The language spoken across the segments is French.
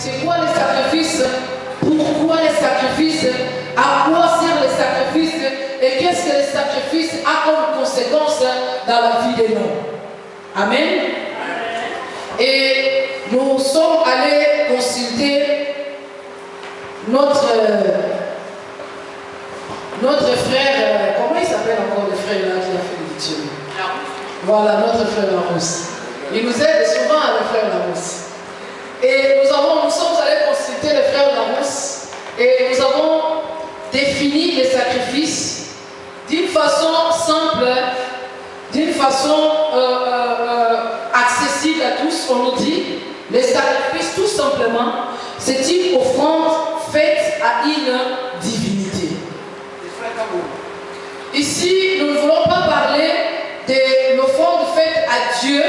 c'est quoi les sacrifices, pourquoi les sacrifices, à quoi servent les sacrifices et qu'est-ce que les sacrifices a comme conséquence dans la vie des hommes. Amen. Et nous sommes allés consulter notre frère, comment il s'appelle encore le frère là qui a fait l'édition? Voilà, notre frère Larousse. Il nous aide souvent à le frère Larousse. Et nous sommes allés consulter le frère Larousse et nous avons défini les sacrifices d'une façon simple, d'une façon accessible à tous. On nous dit, les sacrifices tout simplement, c'est une offrande faite à une divinité. Ici, nous ne voulons pas parler de l'offrande faite à Dieu,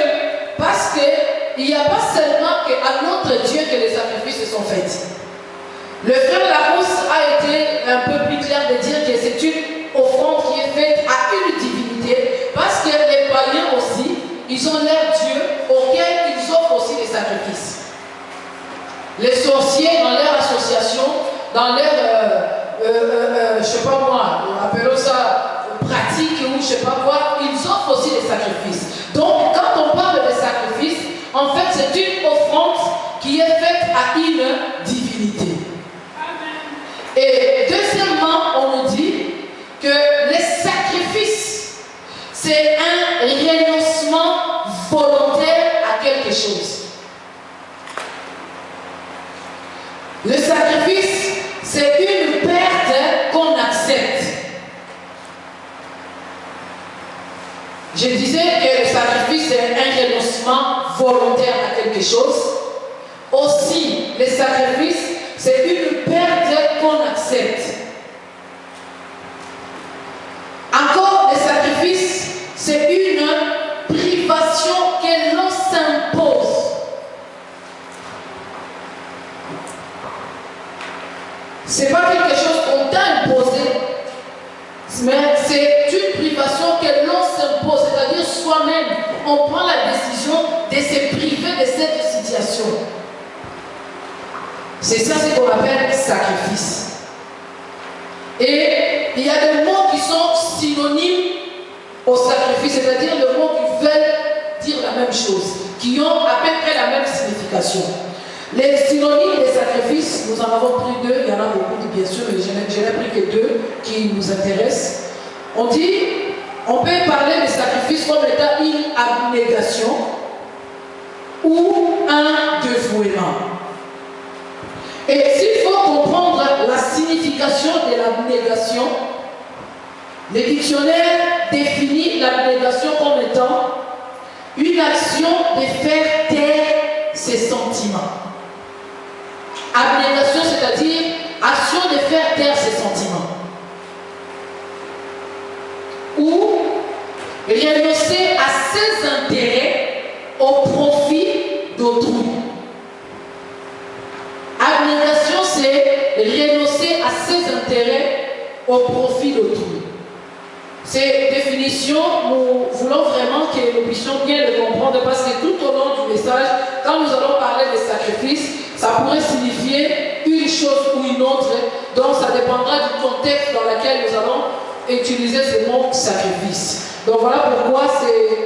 parce qu'il n'y a pas seulement qu'à notre Dieu que les sacrifices sont faits. Le frère Larousse a été un peu plus clair de dire que c'est une offrande qui est faite à une divinité, parce que les païens aussi, ils ont leur Dieu auquel ils offrent aussi des sacrifices. Les sorciers, dans leur association, dans leur, je ne sais pas moi, appelons ça pratique ou je ne sais pas quoi, ils offrent aussi des sacrifices. Donc, quand on parle de sacrifices, en fait, c'est une offrande qui est faite à une divinité. Et deuxièmement, on nous dit que les sacrifices, c'est un renoncement volontaire à quelque chose. Le sacrifice, c'est une perte qu'on accepte. Je disais que le sacrifice, c'est un renoncement volontaire à quelque chose. Aussi, le sacrifice, c'est une perte qu'on accepte. Encore, le sacrifice, c'est une privation que l'on s'impose. Ce n'est pas quelque chose qu'on t'a imposé, mais c'est une privation que l'on s'impose, c'est-à-dire soi-même, on prend la décision de se priver de cette situation. C'est ça ce qu'on appelle sacrifice. Et il y a des mots qui sont synonymes au sacrifice, c'est-à-dire des mots qui veulent dire la même chose, qui ont à peu près la même signification. Les synonymes des sacrifices, nous en avons pris deux, il y en a beaucoup bien sûr, mais je n'ai pris que deux qui nous intéressent. On dit, on peut parler des sacrifices comme étant une abnégation ou un dévouement. Et s'il faut comprendre la signification de l'abnégation, le dictionnaire définit l'abnégation comme étant une action de faire taire ses sentiments. Abnégation, c'est-à-dire action de faire taire ses sentiments. Ou renoncer à ses intérêts au profit d'autrui. Abnégation, c'est renoncer à ses intérêts au profit d'autrui. Ces définitions, nous voulons vraiment que nous puissions bien les comprendre, parce que tout au long du message, quand nous allons parler des sacrifices, ça pourrait signifier une chose ou une autre, donc ça dépendra du contexte dans lequel nous allons utiliser ce mot sacrifice. Donc voilà pourquoi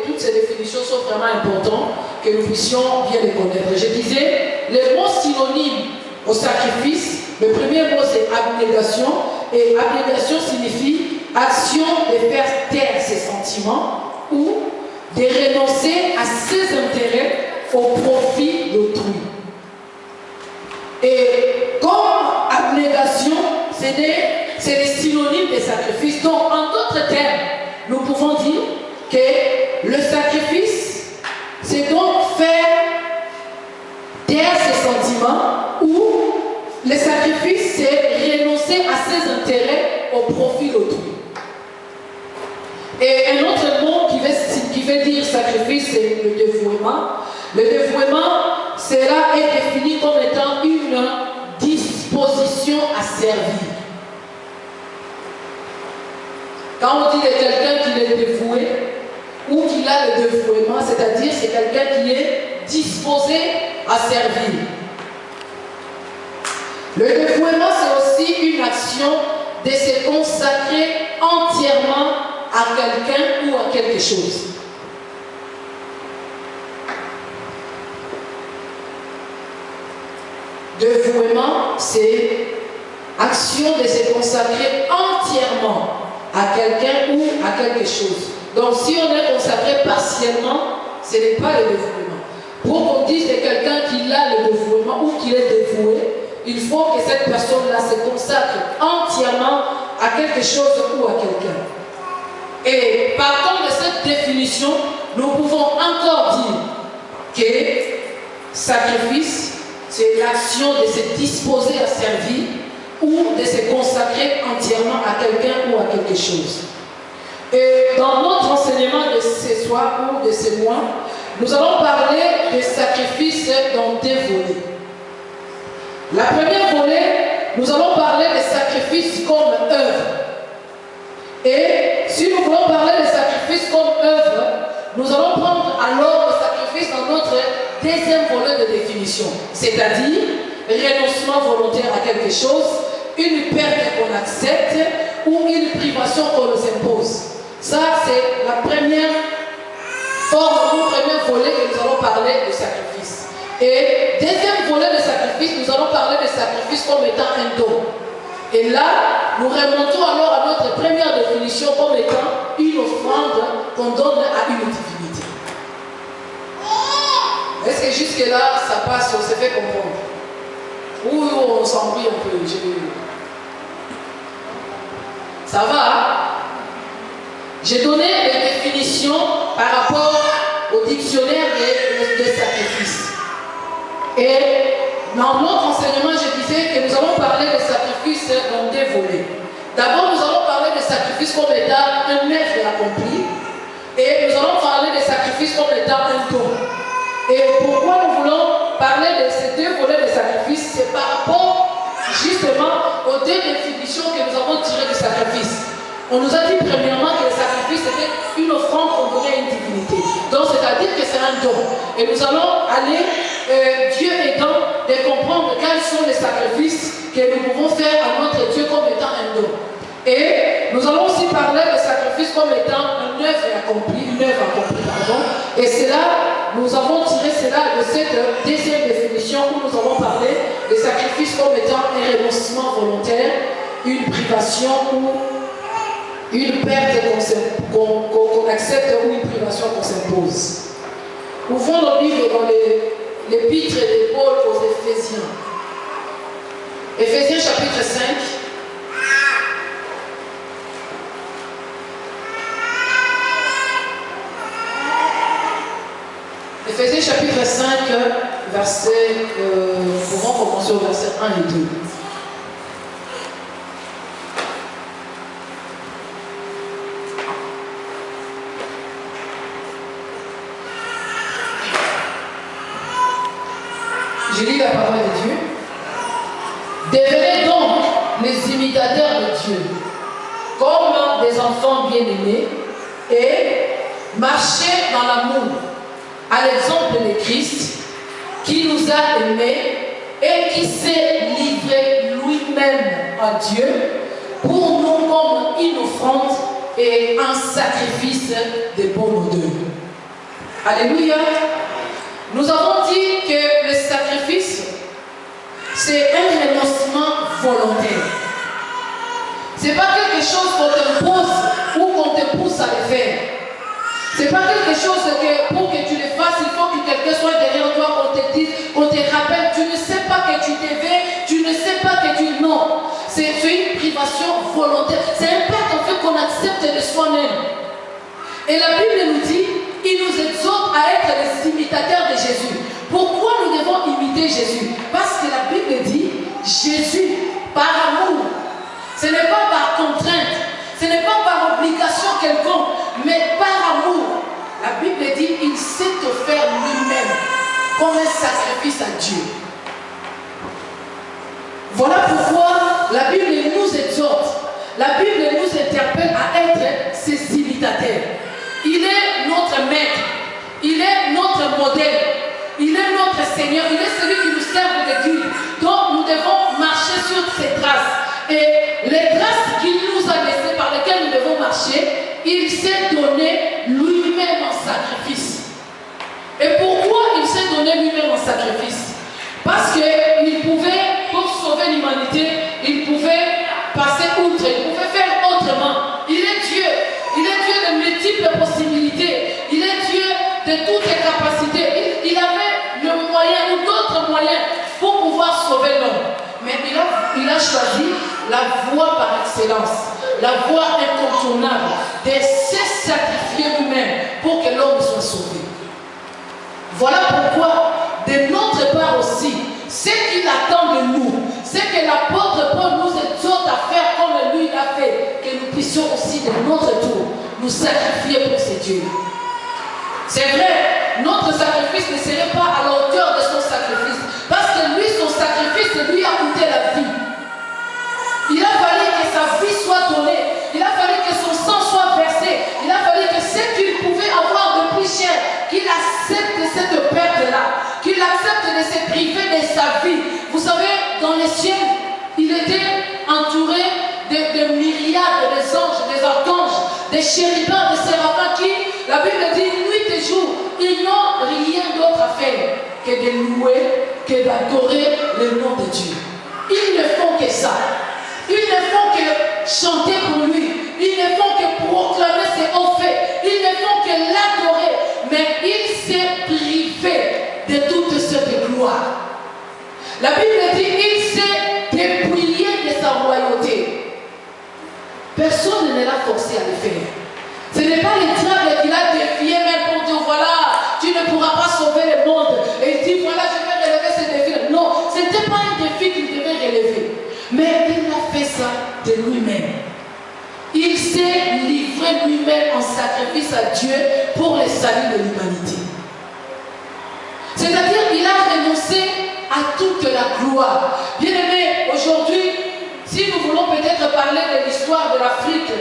toutes ces définitions sont vraiment importantes, que nous puissions bien les connaître. Je disais, les mots synonymes au sacrifice, le premier mot c'est abnégation, et abnégation signifie action de faire taire ses sentiments ou de renoncer à ses intérêts au profit d'autrui. Et comme abnégation, c'est les synonymes des sacrifices. Donc, en d'autres termes, nous pouvons dire que le sacrifice, c'est donc faire taire ses sentiments, ou le sacrifice, c'est renoncer à ses intérêts au profit d'autrui. Et un autre mot qui veut dire sacrifice, c'est le dévouement. Le dévouement, cela est défini comme étant une disposition à servir. Quand on dit de quelqu'un qu'il est dévoué ou qu'il a le dévouement, c'est-à-dire c'est quelqu'un qui est disposé à servir. Le dévouement, c'est aussi une action de se consacrer entièrement à quelqu'un ou à quelque chose. Dévouement, c'est action de se consacrer entièrement à quelqu'un ou à quelque chose. Donc si on est consacré partiellement, ce n'est pas le dévouement. Pour qu'on dise de quelqu'un qu'il a le dévouement ou qu'il est dévoué, il faut que cette personne-là se consacre entièrement à quelque chose ou à quelqu'un. Et partant de cette définition, nous pouvons encore dire que sacrifice, c'est l'action de se disposer à servir ou de se consacrer entièrement à quelqu'un ou à quelque chose. Et dans notre enseignement de ce soir ou de ce mois, nous allons parler de sacrifice dans deux volets. La première volet, nous allons parler de sacrifice comme œuvre. Et si nous voulons parler de sacrifice comme œuvre, nous allons prendre alors le sacrifice dans notre deuxième volet de définition, c'est-à-dire renoncement volontaire à quelque chose, une perte qu'on accepte ou une privation qu'on nous impose. Ça, c'est la première forme, le premier volet que nous allons parler de sacrifice. Et deuxième volet de sacrifice, nous allons parler de sacrifice comme étant un don. Et là, nous remontons alors à notre première définition comme étant une offrande qu'on donne à une divinité. Est-ce que jusque-là, ça passe, on s'est fait comprendre? Ou on s'embrouille un peu? Ça va, hein? J'ai donné les définitions par rapport au dictionnaire des sacrifices. Et dans notre enseignement, je disais que nous allons parler de sacrifices dans deux volets. D'abord, nous allons parler de sacrifices comme étant un œuvre accompli. Et nous allons parler de sacrifices comme étant un don. Et pourquoi nous voulons parler de ces deux volets de sacrifices? C'est par rapport justement aux deux définitions que nous avons tirées du sacrifice. On nous a dit premièrement que le sacrifice était une offrande qu'on donnait à une divinité. Donc c'est-à-dire que c'est un don. Et nous allons aller, Dieu aidant, de comprendre quels sont les sacrifices que nous pouvons faire à notre Dieu comme étant un don. Et nous allons aussi parler de sacrifice comme étant une œuvre accomplie, pardon. Et c'est là, nous avons tiré cela de cette deuxième définition où nous avons parlé de sacrifice comme étant un renoncement volontaire, une privation ou une perte qu'on accepte ou une privation qu'on s'impose. Ouvrons nos Bibles dans l'épître de Paul aux Éphésiens. Éphésiens chapitre 5. Éphésiens chapitre 5, verset, nous pourrons commencer au verset 1 et 2. Je lis la parole de Dieu. Devenez donc les imitateurs de Dieu, comme des enfants bien-aimés, et marchez dans l'amour, à l'exemple de Christ, qui nous a aimés et qui s'est livré lui-même à Dieu pour nous comme une offrande et un sacrifice de bonne odeur. Alléluia. Nous avons dit que le sacrifice, c'est un renoncement volontaire. Ce n'est pas quelque chose qu'on t'impose ou qu'on te pousse à le faire. Ce n'est pas quelque chose que pour que tu le fasses, il faut que quelqu'un soit derrière toi, qu'on te dise, qu'on te rappelle, tu ne sais pas que tu devais, tu ne sais pas que tu... Non, c'est une privation volontaire. C'est un pacte en fait qu'on accepte de soi-même. Et la Bible nous dit, il nous exhorte à être les imitateurs de Jésus. Pourquoi nous devons imiter Jésus? Parce que la Bible dit, Jésus, par amour, ce n'est pas par contrainte, ce n'est pas par obligation quelconque, mais par amour. La Bible dit, il s'est offert lui-même comme un sacrifice à Dieu. Voilà pourquoi la Bible nous exhorte, la Bible nous interpelle à être ses imitateurs. Il est notre maître, il est notre modèle, il est notre Seigneur, il est celui qui nous sert de guide. Donc nous devons marcher marché, il s'est donné lui-même en sacrifice. Et pourquoi il s'est donné lui-même en sacrifice? Parce qu'il pouvait, pour sauver l'humanité, il pouvait passer outre, il pouvait faire autrement. Il est Dieu de multiples possibilités, il est Dieu de toutes les capacités. Il avait le moyen ou d'autres moyens pour pouvoir sauver l'homme. Mais il a choisi la voie par excellence, la voie incontournable de se sacrifier lui-même pour que l'homme soit sauvé. Voilà pourquoi, de notre part aussi, ce qu'il attend de nous, c'est que l'apôtre Paul nous exhorte à faire comme lui l'a fait, que nous puissions aussi de notre tour nous sacrifier pour ces dieux. C'est vrai, notre sacrifice ne serait pas à la hauteur de son sacrifice, parce que lui, son sacrifice, lui a coûté la vie. Il a fallu que sa vie soit donnée, il a fallu que son sang soit versé, il a fallu que ce qu'il pouvait avoir de plus cher, qu'il accepte cette perte-là, qu'il accepte de se priver de sa vie. Vous savez, dans les cieux, il était entouré de myriades des anges, des archanges, des chérubins, des séraphins qui, la Bible dit, nuit et jour, ils n'ont rien d'autre à faire que de louer, que d'adorer le nom de Dieu. Ils ne font que ça. Ils ne font que chanter pour lui. Ils ne font que proclamer ses hauts faits. Ils ne font que l'adorer. Mais il s'est privé de toute cette gloire. La Bible dit qu'il s'est dépouillé de sa royauté. Personne ne l'a forcé à le faire. Ce n'est pas le diable qui l'a défié même pour dire voilà, tu ne pourras pas sauver le monde. Et il dit voilà, je vais relever ce défi. Non, ce n'était pas un défi qu'il devait relever. Mais il a fait ça de lui-même. Il s'est livré lui-même en sacrifice à Dieu pour le salut de l'humanité. C'est-à-dire qu'il a renoncé à toute la gloire. Bien aimé, aujourd'hui, si nous voulons peut-être parler de l'histoire de l'Afrique,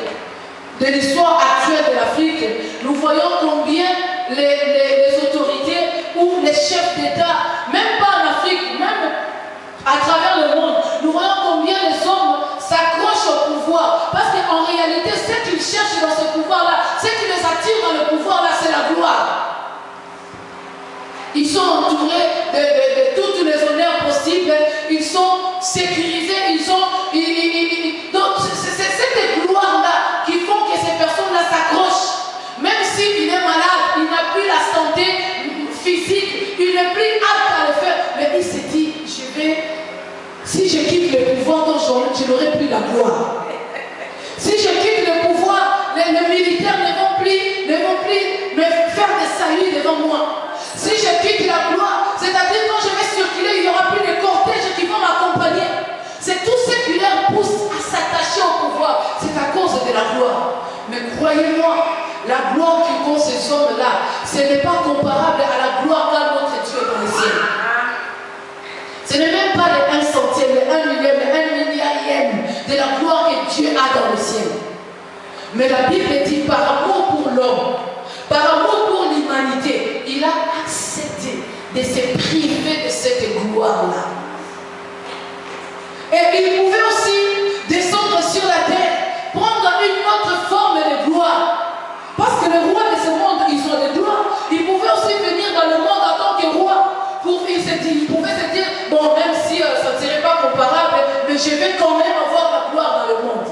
de l'histoire actuelle de l'Afrique, nous voyons combien les autorités ou les chefs d'État, même pas en Afrique, même à travers le monde, nous voyons combien les hommes s'accrochent au pouvoir. Parce qu'en réalité, ce qu'ils cherchent dans ce pouvoir-là, ce qui les attire dans le pouvoir-là, c'est la gloire. Ils sont entourés de tous les honneurs possibles, ils sont sécurisés, donc c'est cette gloire-là qui font que ces personnes-là s'accrochent. Même s'il est malade, il n'a plus la santé physique, il n'est plus apte à le faire. Mais il s'est dit, si je quitte le pouvoir, donc je n'aurai plus la gloire. Si je quitte le pouvoir, les militaires ne vont plus me faire des saluts devant moi. Si je quitte la gloire, c'est-à-dire quand je vais circuler, il n'y aura plus de cortèges qui vont m'accompagner. C'est tout ce qui leur pousse à s'attacher au pouvoir. C'est à cause de la gloire. Mais croyez-moi, la gloire qui compte ces hommes-là, ce n'est pas comparable à la gloire qu'a notre Dieu dans les cieux. Ce n'est même pas le 1 centième, le 1 millième, le 1 milliardième de la gloire que Dieu a dans le ciel. Mais la Bible dit par amour pour l'homme, par amour pour l'humanité, il a accepté de se priver de cette gloire-là. Et il pouvait aussi descendre sur la terre, prendre une autre forme de gloire. Parce que les rois de ce monde, ils ont des gloires. Il pouvait aussi venir dans le monde en tant que roi. Il pouvait se dire, bon, même si ça ne serait pas comparable, mais je vais quand même avoir la gloire dans le monde.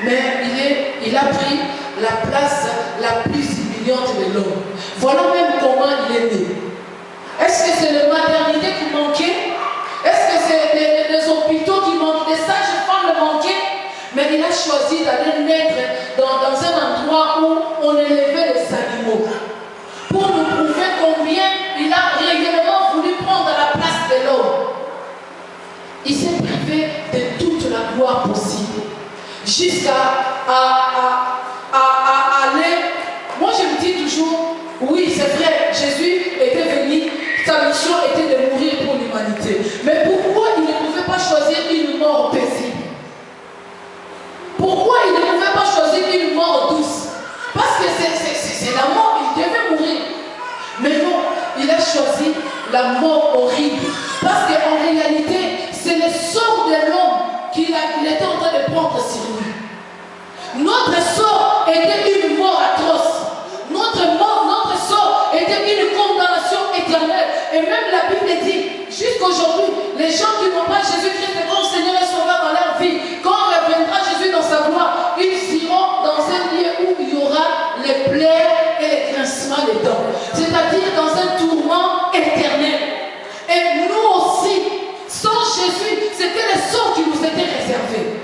Mais il a pris la place la plus humiliante de l'homme. Voilà même comment il est né. Est-ce que c'est la maternité qui manquait? Est-ce que c'est les hôpitaux qui manquaient? Les sages-femmes le manquaient? Mais il a choisi d'aller naître dans un endroit où on élevait les animaux. Pour nous prouver combien il a réellement voulu prendre la place de l'homme. Il s'est privé de toute la gloire possible. Jusqu'à aller. Moi je me dis toujours, oui c'est vrai, Jésus était venu, sa mission était de mourir pour l'humanité. Mais pourquoi il ne pouvait pas choisir une mort paisible? Pourquoi il ne pouvait pas choisir une mort douce? Parce que c'est la mort, il devait mourir. Mais non, il a choisi la mort horrible. Parce qu'en réalité, c'est le sort de l'homme qu'il était en train de prendre sur lui. Notre éternel. Et même la Bible dit, jusqu'aujourd'hui, les gens qui n'ont pas Jésus-Christ comme Seigneur et Sauveur dans leur vie, quand reviendra Jésus dans sa gloire, ils iront dans un lieu où il y aura les plaies et les grincements des dents. C'est-à-dire dans un tourment éternel. Et nous aussi, sans Jésus, c'était le sort qui nous était réservé.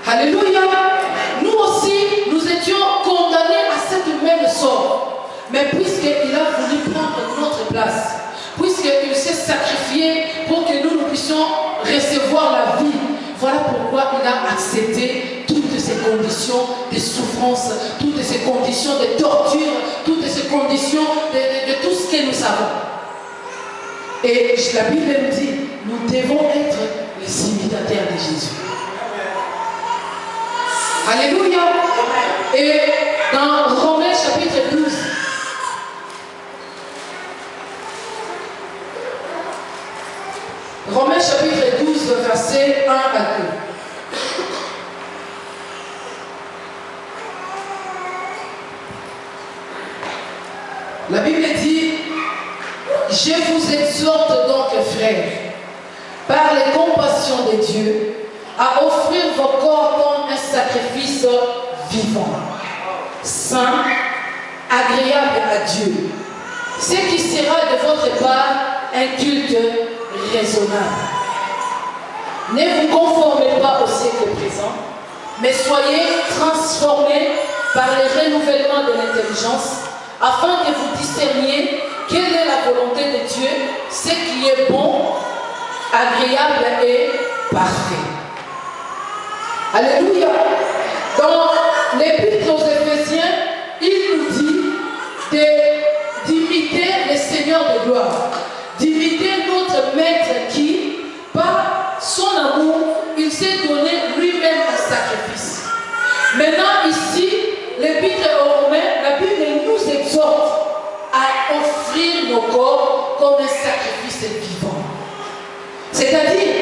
Alléluia. Nous aussi, nous étions condamnés à cette même sort. Mais puisqu'il a voulu prendre notre place, puisqu'il s'est sacrifié pour que nous puissions recevoir la vie, voilà pourquoi il a accepté toutes ces conditions de souffrance, toutes ces conditions de torture, toutes ces conditions de tout ce que nous savons. Et la Bible nous dit, nous devons être les imitateurs de Jésus. Alléluia. Et dans Romains chapitre 12, Romains chapitre 12, verset 1 à 2. La Bible dit, je vous exhorte donc, frères, par les compassions de Dieu, à offrir vos corps comme un sacrifice vivant, saint, agréable à Dieu, ce qui sera de votre part un culte raisonnable. Ne vous conformez pas au siècle présent, mais soyez transformés par le renouvellement de l'intelligence, afin que vous discerniez quelle est la volonté de Dieu, ce qui est bon, agréable et parfait. Alléluia. Dans l'épître aux Éphésiens, il nous dit d'imiter le Seigneur de gloire, d'imiter notre Maître qui, par son amour, il s'est donné lui-même un sacrifice. Maintenant, ici, l'épître aux Romains, la Bible nous exhorte à offrir nos corps comme un sacrifice vivant. C'est-à-dire,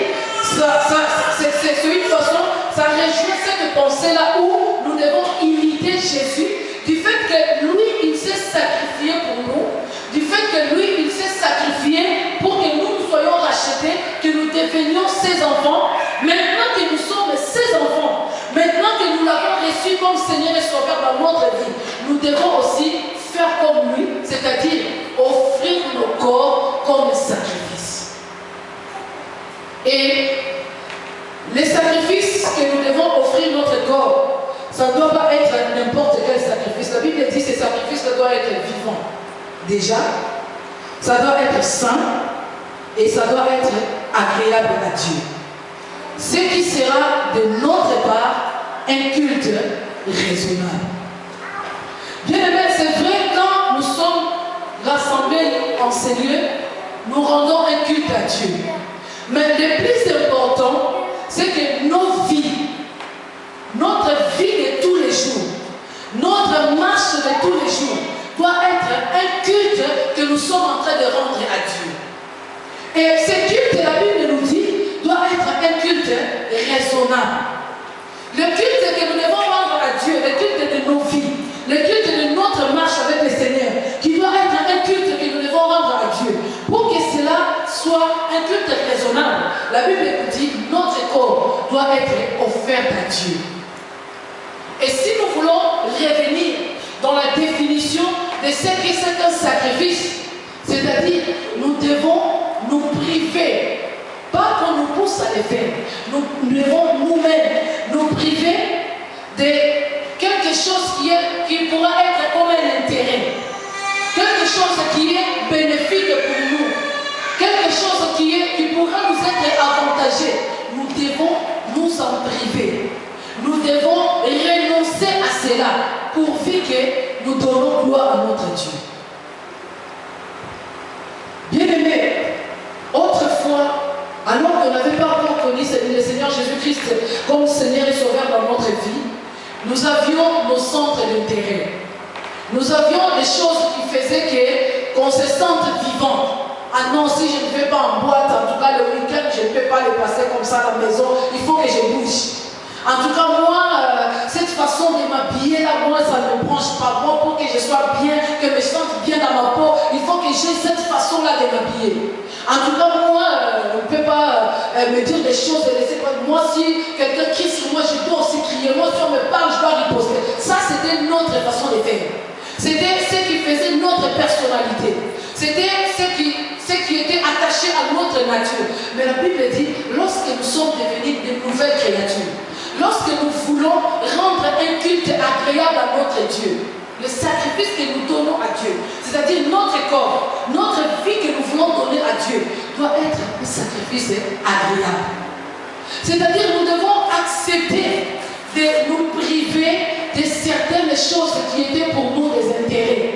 c'est une façon, ça rejoint cette pensée-là où nous devons imiter Jésus, du fait que lui, il s'est sacrifié pour nous, du fait que lui, il s'est sacrifié pour que nous soyons rachetés, que nous devenions ses enfants. Maintenant que nous sommes ses enfants, maintenant que nous l'avons reçu comme Seigneur et Sauveur dans notre vie, nous devons aussi faire comme lui, c'est-à-dire offrir nos corps comme un sacrifice. Et les sacrifices que nous devons offrir notre corps, ça ne doit pas être n'importe quel sacrifice. La Bible dit que ces sacrifices doivent être vivants. Déjà, ça doit être saint et ça doit être agréable à Dieu. Ce qui sera de notre part un culte raisonnable. Bien aimé, c'est vrai, quand nous sommes rassemblés en ces lieux, nous rendons un culte à Dieu. Mais le plus important, c'est que nos vies, notre vie de tous les jours, notre marche de tous les jours, doit être un culte que nous sommes en train de rendre à Dieu. Et ce culte, la Bible nous dit, doit être un culte raisonnable. Le culte que nous devons rendre à Dieu, le culte de nos vies, le culte de notre marche avec le Seigneur, qui doit être un culte que nous devons rendre à Dieu. Pour que cela soit un culte raisonnable, la Bible nous dit que notre corps doit être offert à Dieu. Et si nous voulons revenir dans la définition de ce que c'est un sacrifice, c'est-à-dire nous devons nous priver, pas qu'on nous pousse à le faire, nous devons nous-mêmes nous priver de quelque chose qui pourra être comme un intérêt, quelque chose qui est bénéfique pour nous, quelque chose qui pourra nous être avantagé. Nous devons nous en priver. Nous devons renoncer à cela pourvu que nous donnons gloire à notre Dieu. Bien-aimés, autrefois, alors qu'on n'avait pas encore connu le Seigneur Jésus-Christ comme Seigneur et Sauveur dans notre vie, nous avions nos centres d'intérêt. Nous avions des choses qui faisaient qu'on se sente vivant. Ah non, si je ne vais pas en boîte, en tout cas le week-end, je ne peux pas le passer comme ça à la maison, il faut que je bouge. En tout cas, moi, cette façon de m'habiller là, moi, ça ne me branche pas. Moi, pour que je sois bien, que je me sente bien dans ma peau, il faut que j'ai cette façon-là de m'habiller. En tout cas, moi, on ne peut pas me dire des choses et laisser. Moi, si quelqu'un crie sur moi, je dois aussi crier. Moi, si on me parle, je dois riposter. Ça, c'était notre façon de faire. C'était ce qui faisait notre personnalité. C'était ce qui était attaché à notre nature. Mais la Bible dit, lorsque nous sommes devenus de nouvelles créatures, lorsque nous voulons rendre un culte agréable à notre Dieu, le sacrifice que nous donnons à Dieu, c'est-à-dire notre corps, notre vie que nous voulons donner à Dieu, doit être un sacrifice agréable. C'est-à-dire nous devons accepter de nous priver de certaines choses qui étaient pour nous des intérêts.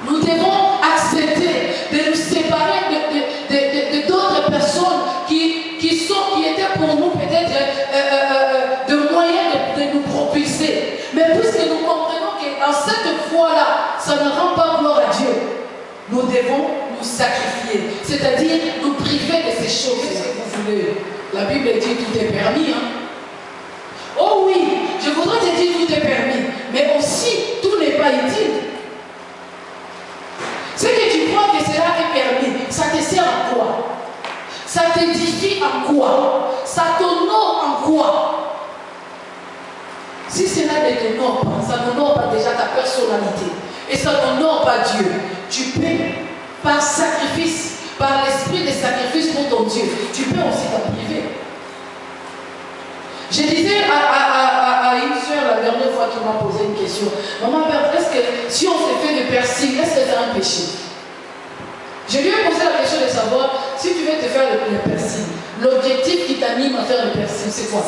Nous devons accepter de nous séparer de d'autres personnes qui étaient pour nous peut-être de moyens de nous propulser. Mais puisque nous comprenons que dans cette voie-là, ça ne rend pas gloire à Dieu, nous devons nous sacrifier, c'est-à-dire nous priver de ces choses. Qu'est-ce que vous voulez? La Bible dit tout est permis. Hein? Oh oui, je voudrais te dire tout est permis, mais aussi tout n'est pas utile. Ce que tu crois que cela est permis, ça te sert à quoi? Ça t'édifie en quoi? Ça t'honore en quoi? Si cela ne t'honore pas, ça n'honore pas déjà ta personnalité et ça n'honore pas Dieu, tu peux, par sacrifice, par l'esprit de sacrifice pour ton Dieu, tu peux aussi t'en priver. Je disais à une soeur la dernière fois qui m'a posé une question, maman, est-ce que si on se fait de persil, est-ce que c'est un péché? Je lui ai posé la question de savoir si tu veux te faire le persil, l'objectif qui t'anime à faire le persil, c'est quoi?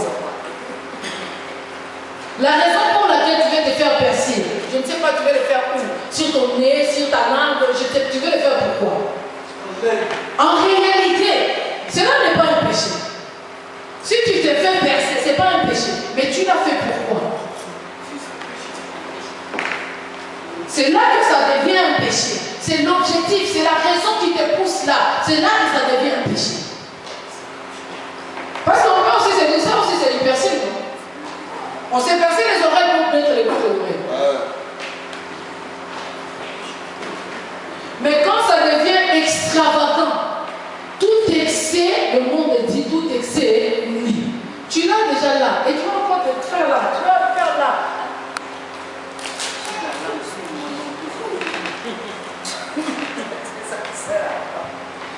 La raison pour laquelle tu veux te faire persil, je ne sais pas, tu veux le faire où? Sur ton nez, sur ta langue, tu veux le faire pourquoi? En réalité, cela n'est pas un péché. Si tu te fais percer, ce n'est pas un péché. Mais tu l'as fait pourquoi? C'est là que ça devient un péché. C'est l'objectif, c'est la raison qui te pousse là. C'est là que ça devient un péché. Parce qu'on peut aussi, c'est ça aussi, c'est du persil. On s'est percé les oreilles pour mettre les boucles d'oreilles. Mais quand ça devient extravagant, tout excès, le monde dit tout excès, oui. Tu l'as déjà là, et tu vas encore te faire là, tu vas le faire là.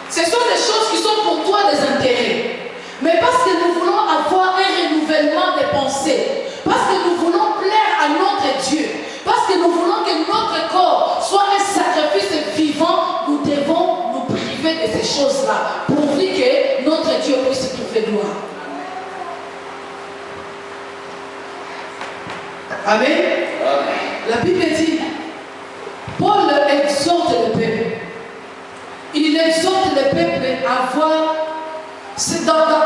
Ce sont des choses qui sont pour toi des intérêts. Mais parce que nous voulons avoir un renouvellement des pensées, parce que nous voulons plaire à notre Dieu, parce que nous voulons que notre corps soit un sacrifice vivant, nous devons nous priver de ces choses-là, pourvu que notre Dieu puisse trouver gloire. Amen. Amen. La Bible dit, Paul exhorte le peuple. Il exhorte le peuple à voir,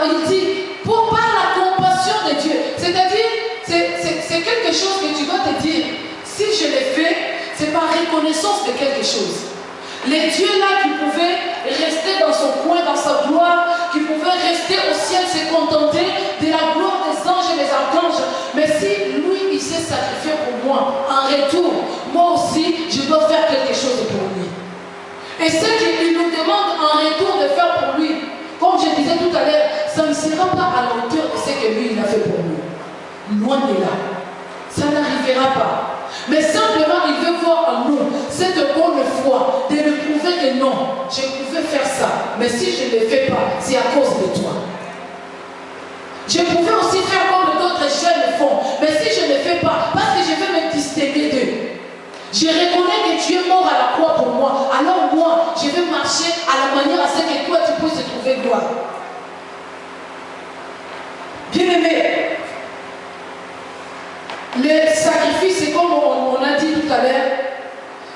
il dit, pour par la compassion de Dieu. C'est-à-dire, c'est quelque chose que tu dois te dire, si je l'ai fait, c'est par reconnaissance de quelque chose. Les dieux là qui pouvaient rester dans son coin, dans sa gloire, qui pouvaient rester au ciel, se contenter de la gloire des anges et des archanges. Mais si lui, il s'est sacrifié pour moi, en retour, moi aussi, je dois faire quelque chose pour lui. Et ce qu'il nous demande en retour de faire pour lui, comme je disais tout à l'heure, ça ne sera pas à la hauteur de ce que lui, il a fait pour nous. Loin de là. Ça n'arrivera pas. Mais simplement, il veut voir en nous cette bonne foi, de le prouver que non, je pouvais faire ça. Mais si je ne le fais pas, c'est à cause de toi. Je pouvais aussi faire comme d'autres jeunes font. Mais si je ne le fais pas, parce que je vais me distinguer d'eux. Je reconnais que tu es mort à la croix pour moi. Alors moi, je vais marcher à la manière à ce que toi, tu puisses trouver gloire. Bien-aimé, le sacrifice, c'est comme on a dit tout à l'heure,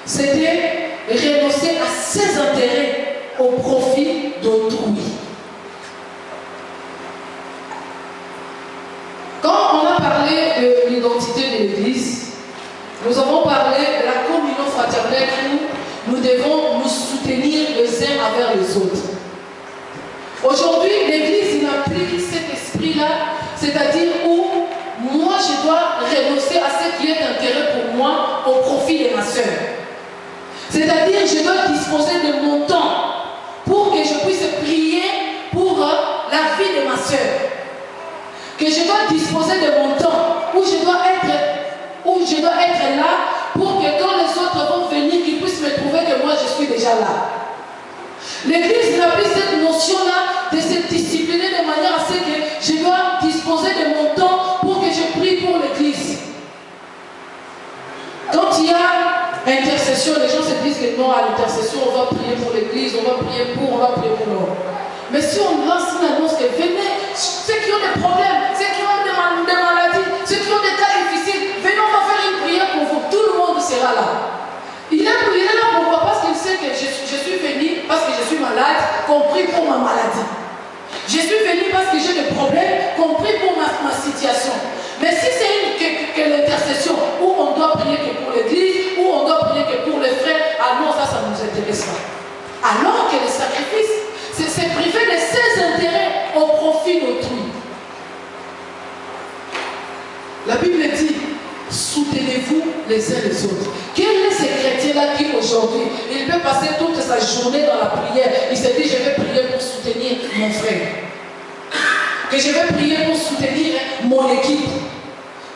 c'était renoncer à ses intérêts au profit d'autrui. Quand on a parlé de l'identité de l'Église, nous avons parlé de la communion fraternelle où nous devons nous soutenir les uns envers les autres. Aujourd'hui, l'Église, il applique cet esprit-là, c'est-à-dire particulier d'intérêt pour moi au profit de ma soeur. C'est-à-dire, je dois disposer de mon temps pour que je puisse prier pour la vie de ma soeur. Que je dois disposer de mon temps où je dois être là pour que quand les autres vont venir, qu'ils puissent me trouver que moi je suis déjà là. L'Église n'a plus cette notion-là de se discipliner de manière à ce que je dois disposer de mon temps pour que je prie pour l'Église. Quand il y a intercession, les gens se disent que non, à l'intercession, on va prier pour l'Église, on va prier pour l'autre. Mais si on lance une annonce que venez, ceux qui ont des problèmes, ceux qui ont des maladies, ceux qui ont des cas difficiles, venez, on va faire une prière pour vous. Tout le monde sera là. Il est là pourquoi? Parce qu'il sait que je suis venu parce que je suis malade, compris pour ma maladie. Je suis venu parce que j'ai des problèmes, compris pour ma situation. Mais si c'est que l'intercession où on doit prier que pour l'Église, où on doit prier que pour les frères, alors ça ne nous intéresse pas. Alors que le sacrifice, c'est privé de ses intérêts au profit d'autrui. La Bible dit, soutenez-vous les uns les autres. Quel est ce chrétien-là qui aujourd'hui, il peut passer toute sa journée dans la prière, il se dit, je vais prier pour soutenir mon frère. Que je vais prier pour soutenir mon équipe.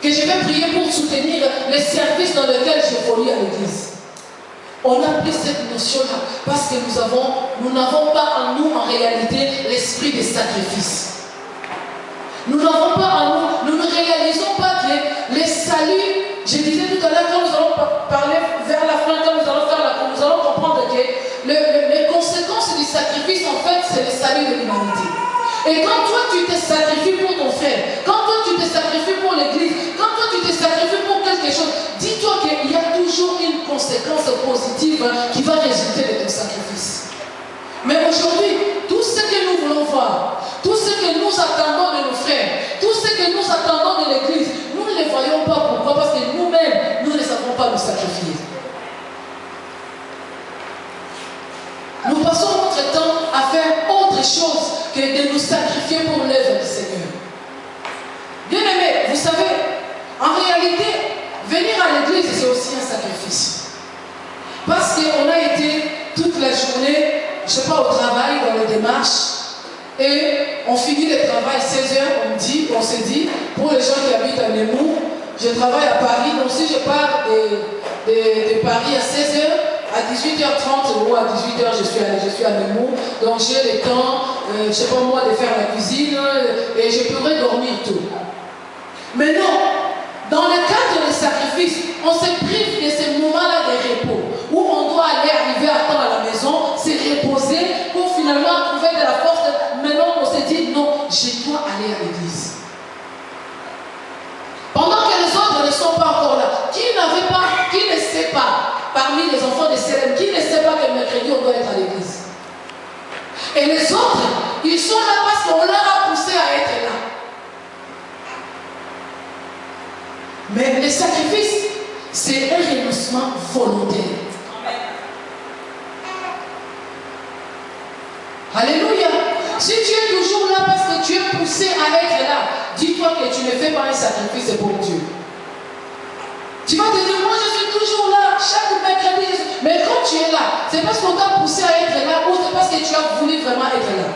Que je vais prier pour soutenir les services dans lesquels j'évolue à l'église. On a pris cette notion-là parce que nous n'avons pas en nous en réalité l'esprit de sacrifice. Nous n'avons pas en nous, nous ne réalisons pas que les saluts, je disais tout à l'heure, quand nous allons parler vers la fin, quand nous allons comprendre que les conséquences du sacrifice, en fait, c'est le salut de l'humanité. Et quand toi, tu te sacrifies pour ton frère, quand toi, tu te sacrifies pour l'église, quand toi, tu te sacrifies pour quelque chose, dis-toi qu'il y a toujours une conséquence positive qui va résulter de ton sacrifice. Mais aujourd'hui, tout ce que nous voulons voir, tout ce que nous attendons de nos frères, tout ce que nous attendons de l'église, nous ne les voyons pas. Pourquoi? Parce que nous-mêmes, nous ne savons pas nous sacrifier. Nous passons notre temps à faire autre chose que de nous sacrifier pour l'œuvre du Seigneur. Bien aimés, vous savez, en réalité, venir à l'église, c'est aussi un sacrifice. Parce qu'on a été toute la journée, je ne sais pas, au travail, dans les démarches, et on finit le travail 16h, on s'est dit, pour les gens qui habitent à Nemours, je travaille à Paris, donc si je pars de Paris à 16h, à 18h30 ou à 18h, je suis à Nemours, donc j'ai le temps, je ne sais pas moi, de faire la cuisine, et je pourrais dormir tôt. Mais non, dans le cadre des sacrifices, on se prive de ces moments-là de repos, où on doit arriver à temps à la maison, se reposer, pour finalement trouver de la force. Maintenant, on se dit, non, je dois aller à l'église. Pendant que les autres ne sont pas encore là, qui ne sait pas, parmi les enfants de Célène, qui ne sait pas que mercredi, on doit être à l'église? Et les autres, ils sont là parce qu'on leur a poussé à être là. Mais le sacrifice, c'est un renoncement volontaire. Alléluia. Si tu es toujours là parce que tu es poussé à être là, dis-toi que tu ne fais pas un sacrifice pour Dieu. Tu vas te dire, moi je suis toujours là, chaque mercredi. Mais quand tu es là, c'est parce qu'on t'a poussé à être là ou c'est parce que tu as voulu vraiment être là.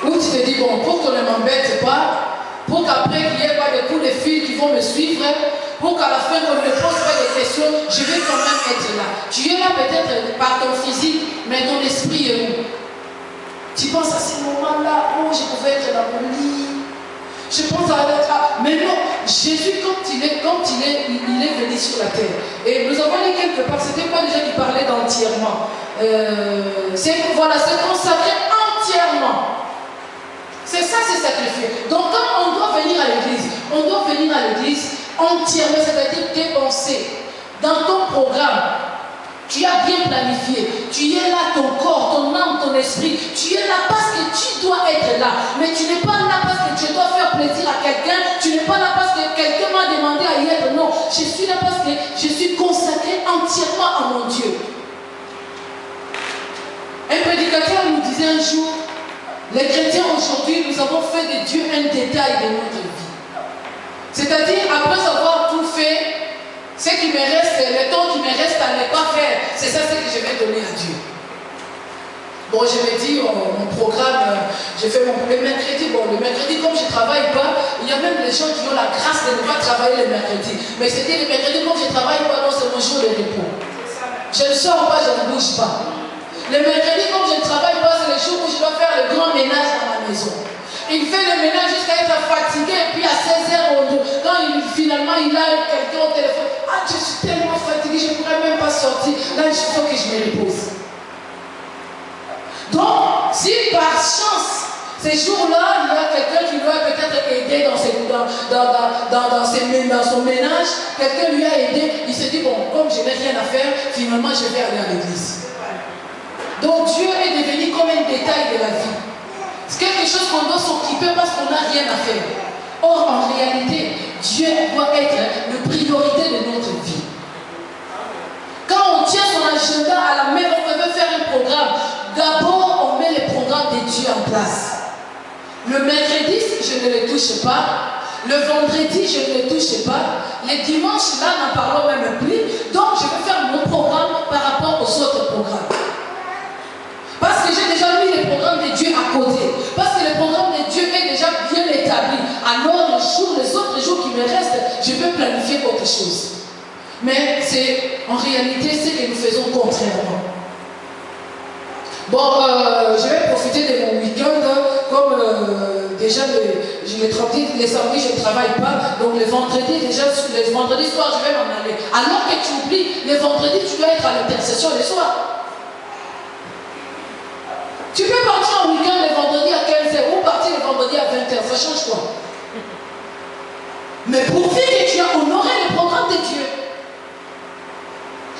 Ou tu te dis, bon, pour qu'on ne m'embête pas, pour qu'après il n'y ait pas de coups de fil qui vont me suivre, pour qu'à la fin, qu'on ne me pose pas de questions, je vais quand même être là. Tu es là peut-être par ton physique, mais ton esprit est où? Tu penses à ces moments-là où je pouvais être dans mon lit. Je pense à l'être là. Mais non, Jésus, quand il est venu sur la terre. Et nous avons lu quelque part, c'était pas déjà qui parlait d'entièrement. Voilà, c'est consacré entièrement. C'est ça, c'est sacrifié. Donc quand on doit venir à l'église, on doit venir à l'église entièrement, c'est-à-dire dépenser dans ton programme. Tu as bien planifié. Tu es là, ton corps, ton âme, ton esprit. Tu es là parce que tu dois être là. Mais tu n'es pas là parce que tu dois faire plaisir à quelqu'un. Tu n'es pas là parce que quelqu'un m'a demandé à y être. Non, je suis là parce que je suis consacré entièrement à mon Dieu. Un prédicateur nous disait un jour, les chrétiens aujourd'hui, nous avons fait de Dieu un détail de notre vie. C'est-à-dire, après avoir tout fait, ce qui me reste, le temps qui me reste à ne pas faire, c'est ça ce que je vais donner à Dieu. Bon, je me dis, mon programme, j'ai fait le mercredi. Bon, le mercredi, comme je ne travaille pas, il y a même des gens qui ont la grâce de ne pas travailler le mercredi. Mais c'était le mercredi, comme je ne travaille pas, non, c'est mon jour de repos. Je ne sors pas, je ne bouge pas. Le mercredi, comme je ne travaille pas, c'est le jour où je dois faire le grand ménage dans ma maison. Il fait le ménage jusqu'à être fatigué, et puis à 16h, quand finalement il a quelqu'un au téléphone, ah, je suis tellement fatigué, je ne pourrais même pas sortir. Là, il faut que je me repose. Donc, si par chance, ces jours-là, il y a quelqu'un qui doit peut-être aider dans son ménage, quelqu'un lui a aidé, il se dit, bon, comme je n'ai rien à faire, finalement, je vais aller à l'église. Donc, Dieu est devenu comme un détail de la vie. C'est quelque chose qu'on doit s'occuper parce qu'on n'a rien à faire. Or, en réalité, Dieu doit être la priorité de notre vie. Quand on tient son agenda à la main, on veut faire un programme. D'abord, on met les programmes de Dieu en place. Le mercredi, je ne les touche pas. Le vendredi, je ne les touche pas. Les dimanches, là, n'en parlons même plus. Donc, je vais faire mon programme par rapport aux autres programmes. Parce que j'ai déjà mis les programmes de Dieu à côté. Parce que le programme de Dieu est déjà bien établi. Alors, les autres jours qui me restent, je vais planifier autre chose. Mais c'est en réalité ce que nous faisons contrairement. Bon, je vais profiter de mon week-end, comme déjà les samedis je ne travaille pas, donc les vendredis, déjà les vendredis soirs je vais m'en aller. Alors que tu oublies, les vendredis tu dois être à l'intercession le soir. Tu peux partir en week-end le vendredi à 15h ou partir le vendredi à 20h, ça change quoi? Mais pourvu que tu as honoré le programme de Dieu,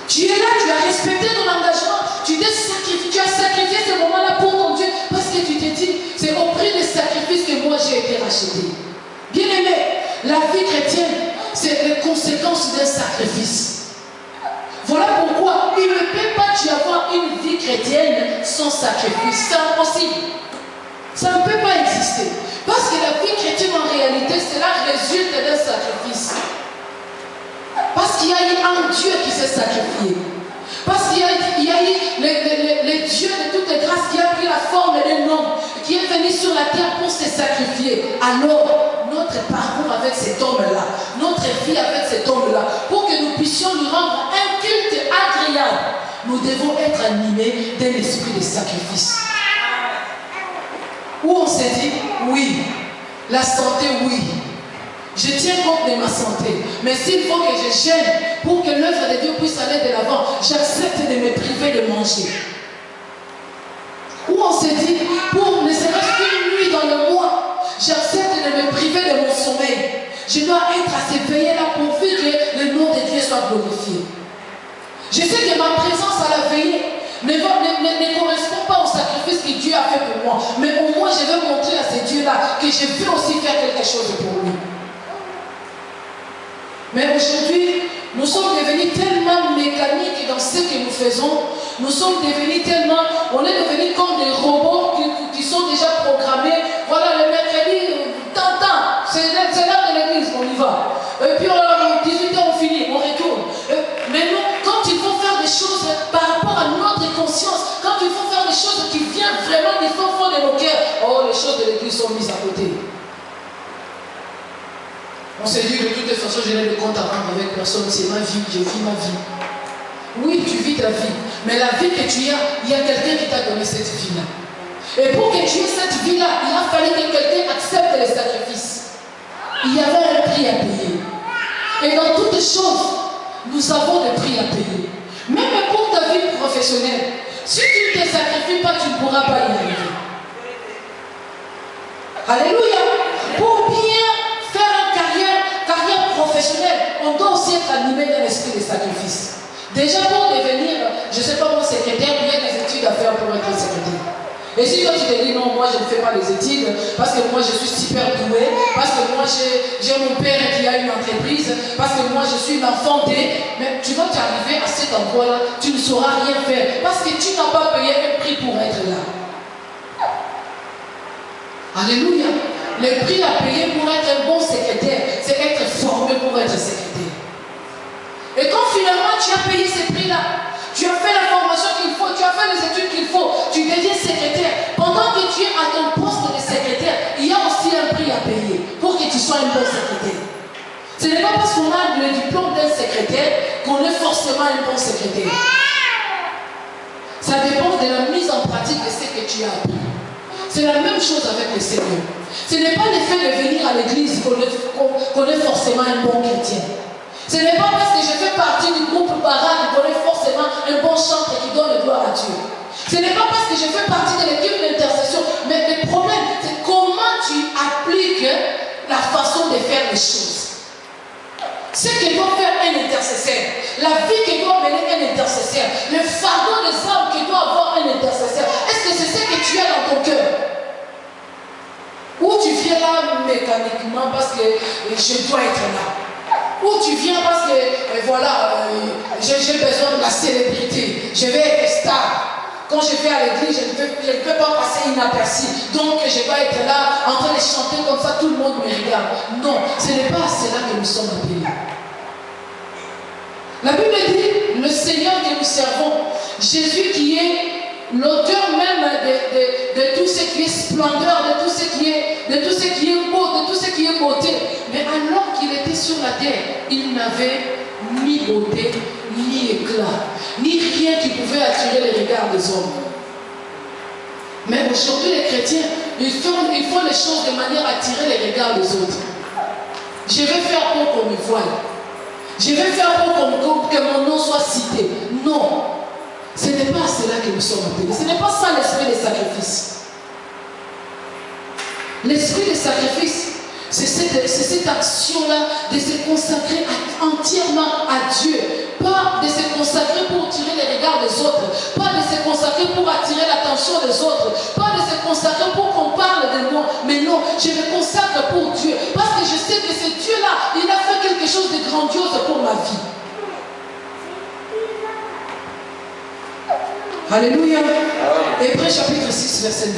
tu es là, tu as respecté ton engagement, tu as sacrifié ce moment-là pour ton Dieu, parce que tu t'es dit, c'est au prix des sacrifices que moi j'ai été racheté. Bien aimé, la vie chrétienne, c'est les conséquences d'un sacrifice. Voilà pourquoi il ne peut pas y avoir une vie chrétienne sans sacrifice. C'est impossible. Ça ne peut pas exister. Parce que la vie chrétienne en réalité, cela résulte d'un sacrifice. Parce qu'il y a eu un Dieu qui s'est sacrifié. Parce qu'il y a eu le Dieu de toutes les grâces qui a pris la forme d'un homme, qui est venu sur la terre pour se sacrifier. Alors, notre parcours avec cet homme-là, notre vie avec cet homme-là, pour que nous puissions lui rendre un culte agréable, nous devons être animés d'un esprit de sacrifice. Où on s'est dit, oui, la santé, oui. Je tiens compte de ma santé. Mais s'il faut que je gêne pour que l'œuvre de Dieu puisse aller de l'avant, j'accepte de me priver de manger. Où on s'est dit, pour ne serait-ce qu'une nuit dans le mois, j'accepte de me priver de mon sommeil. Je dois être à ce veillée-là pour que le nom de Dieu soit glorifié. Je sais que ma présence à la veillée ne correspond pas au sacrifice que Dieu a fait pour moi. Mais au moins, je vais montrer à ce Dieu-là que je veux aussi faire quelque chose pour lui. Mais aujourd'hui, nous sommes devenus tellement mécaniques dans ce que nous faisons. Nous sommes devenus tellement, on est devenus comme des robots qui sont déjà programmés. Voilà, le mercredi, tant, c'est l'heure de l'église, on y va. Et puis, 18h, on finit, on retourne. Mais nous, quand il faut faire des choses par rapport à notre conscience, quand il faut faire des choses qui viennent vraiment du fond de nos cœurs, oh, les choses de l'église sont mises à côté. On s'est dit, de toute façon, je n'ai de compte à rendre avec personne. C'est ma vie, je vis ma vie. Oui, tu vis ta vie. Mais la vie que tu as, il y a quelqu'un qui t'a donné cette vie-là. Et pour que tu aies cette vie-là, il a fallu que quelqu'un accepte les sacrifices. Il y avait un prix à payer. Et dans toutes choses, nous avons des prix à payer. Même pour ta vie professionnelle, si tu ne te sacrifies pas, tu ne pourras pas y arriver. Alléluia. Pour bien carrière professionnelle, on doit aussi être animé d'un esprit de sacrifice. Déjà pour devenir, je ne sais pas moi, secrétaire, il y a des études à faire pour être secrétaire. Et si toi tu te dis non, moi je ne fais pas les études, parce que moi je suis super doué, parce que moi j'ai mon père qui a une entreprise, parce que moi je suis l'enfant des, mais tu vas t'arriver à cet endroit-là, tu ne sauras rien faire, parce que tu n'as pas payé un prix pour être là. Alléluia. le prix à payer pour être un bon secrétaire, c'est être formé pour être secrétaire. Et quand finalement tu as payé ces prix-là, tu as fait la formation qu'il faut, tu as fait les études qu'il faut, tu deviens secrétaire. Pendant que tu es à ton poste de secrétaire, il y a aussi un prix à payer pour que tu sois un bon secrétaire. Ce n'est pas parce qu'on a le diplôme d'un secrétaire qu'on est forcément un bon secrétaire. Ça dépend de la mise en pratique de ce que tu as appris. C'est la même chose avec le Seigneur. Ce n'est pas le fait de venir à l'église qu'on est forcément un bon chrétien. Ce n'est pas parce que je fais partie du groupe Barak qu'on est forcément un bon chanteur qui donne le gloire à Dieu. Ce n'est pas parce que je fais partie de l'équipe d'intercession. Mais le problème, c'est comment tu appliques la façon de faire les choses. Ce que doit faire un intercesseur, la vie que doit mener un intercesseur, le fardeau des âmes que doit avoir un intercesseur, est-ce que c'est ce que tu as dans ton cœur? Ou tu viens là mécaniquement parce que je dois être là? Ou tu viens parce que j'ai besoin de la célébrité, je vais être star. Quand je vais à l'église, je ne peux pas passer inaperçu. Donc je vais être là en train de chanter comme ça, tout le monde me regarde. Non, ce n'est pas à cela que nous sommes appelés. La Bible dit, le Seigneur que nous servons, Jésus qui est l'auteur même de tout ce qui est splendeur, de tout ce qui est beau, de tout ce qui est beauté. Mais alors qu'il était sur la terre, il n'avait ni beauté, ni éclat, ni rien qui pouvait attirer les regards des hommes. Mais aujourd'hui, les chrétiens, ils font les choses de manière à attirer les regards des autres. Je vais faire pour qu'on me voie. Je vais faire pour que mon nom soit cité. Non. Ce n'est pas à cela que nous sommes appelés. Ce n'est pas ça l'esprit des sacrifices. L'esprit des sacrifices, c'est cette action-là de se consacrer entièrement à Dieu. Pas de se consacrer pour tirer les regards des autres. Pas de se consacrer pour attirer l'attention des autres. Pas de se consacrer pour qu'on parle de moi. Mais non, je me consacre pour Dieu. Parce que je sais que ce Dieu-là, il a fait quelque chose de grandiose pour ma vie. Alléluia. Hébreux chapitre 6, verset 9.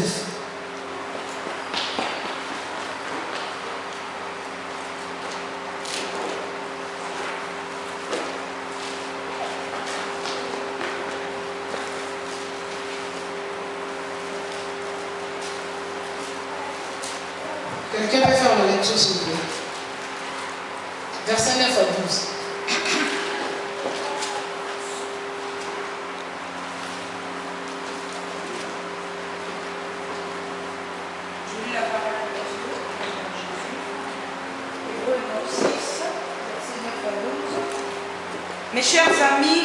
Quelqu'un peut faire la lecture s'il vous plaît. Verset 9 à 12. Mes chers amis,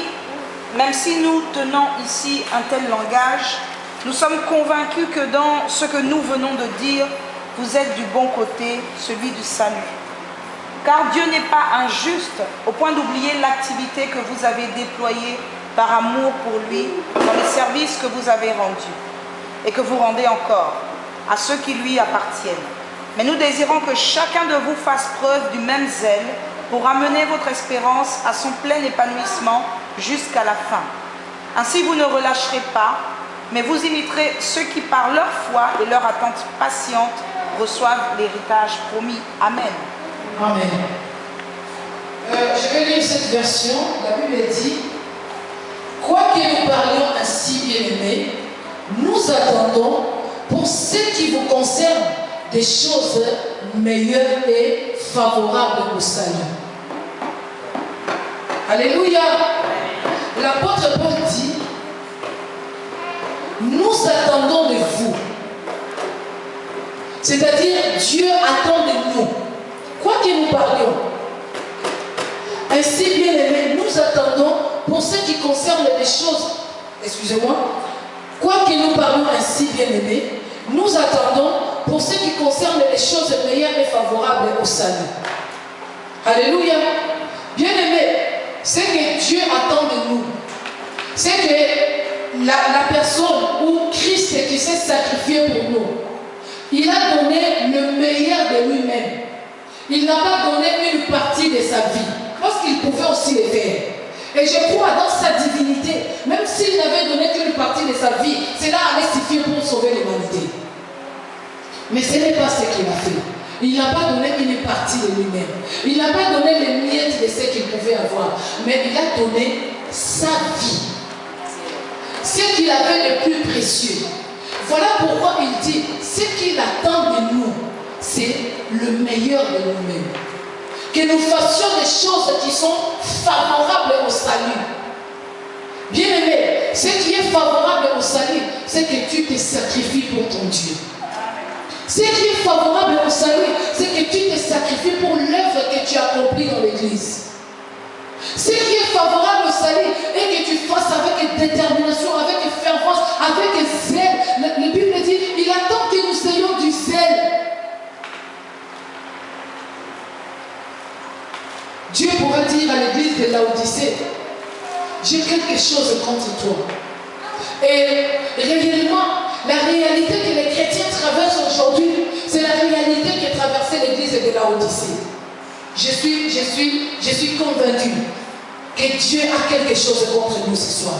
même si nous tenons ici un tel langage, nous sommes convaincus que dans ce que nous venons de dire, vous êtes du bon côté, celui du salut. Car Dieu n'est pas injuste au point d'oublier l'activité que vous avez déployée par amour pour lui dans les services que vous avez rendus et que vous rendez encore à ceux qui lui appartiennent. Mais nous désirons que chacun de vous fasse preuve du même zèle pour amener votre espérance à son plein épanouissement jusqu'à la fin. Ainsi vous ne relâcherez pas, mais vous imiterez ceux qui par leur foi et leur attente patiente reçoivent l'héritage promis. Amen. Amen. Je vais lire cette version. La Bible dit, quoique nous parlions ainsi, bien-aimés, nous attendons pour ce qui vous concerne des choses meilleures et favorables au salut. Alléluia. L'apôtre Paul dit, nous attendons de vous. C'est-à-dire, Dieu attend de nous. Quoi que nous parlions. Ainsi, bien aimés, nous attendons pour ce qui concerne les choses. Excusez-moi. Quoi que nous parlions ainsi, bien aimés, nous attendons pour ce qui concerne les choses meilleures et favorables au salut. Alléluia. Bien aimés, c'est que Dieu attend de nous. C'est que la personne ou Christ qui s'est sacrifié pour nous, il a donné le meilleur de lui-même. Il n'a pas donné une partie de sa vie, parce qu'il pouvait aussi le faire. Et je crois dans sa divinité, même s'il n'avait donné qu'une partie de sa vie, cela allait suffire pour sauver l'humanité. Mais ce n'est pas ce qu'il a fait. Il n'a pas donné une partie de lui-même. Il n'a pas donné les miettes de ce qu'il pouvait avoir. Mais il a donné sa vie. Ce qu'il avait de plus précieux. Voilà pourquoi il dit, ce qu'il attend de nous, c'est le meilleur de nous-mêmes. Que nous fassions des choses qui sont favorables au salut. Bien aimé, ce qui est favorable au salut, c'est que tu te sacrifies pour ton Dieu. Ce qui est favorable au salut, c'est que tu te sacrifies pour l'œuvre que tu accomplis dans l'église. Ce qui est favorable au salut est que tu fasses avec détermination, avec fervence, avec zèle. La Bible dit, il attend que nous ayons du zèle. Dieu pourra dire à l'église de Laodicée, j'ai quelque chose contre toi. Et réellement, la réalité que les chrétiens traversent aujourd'hui, c'est la réalité qui a traversé l'église de Laodicée. Je suis convaincu que Dieu a quelque chose contre nous ce soir.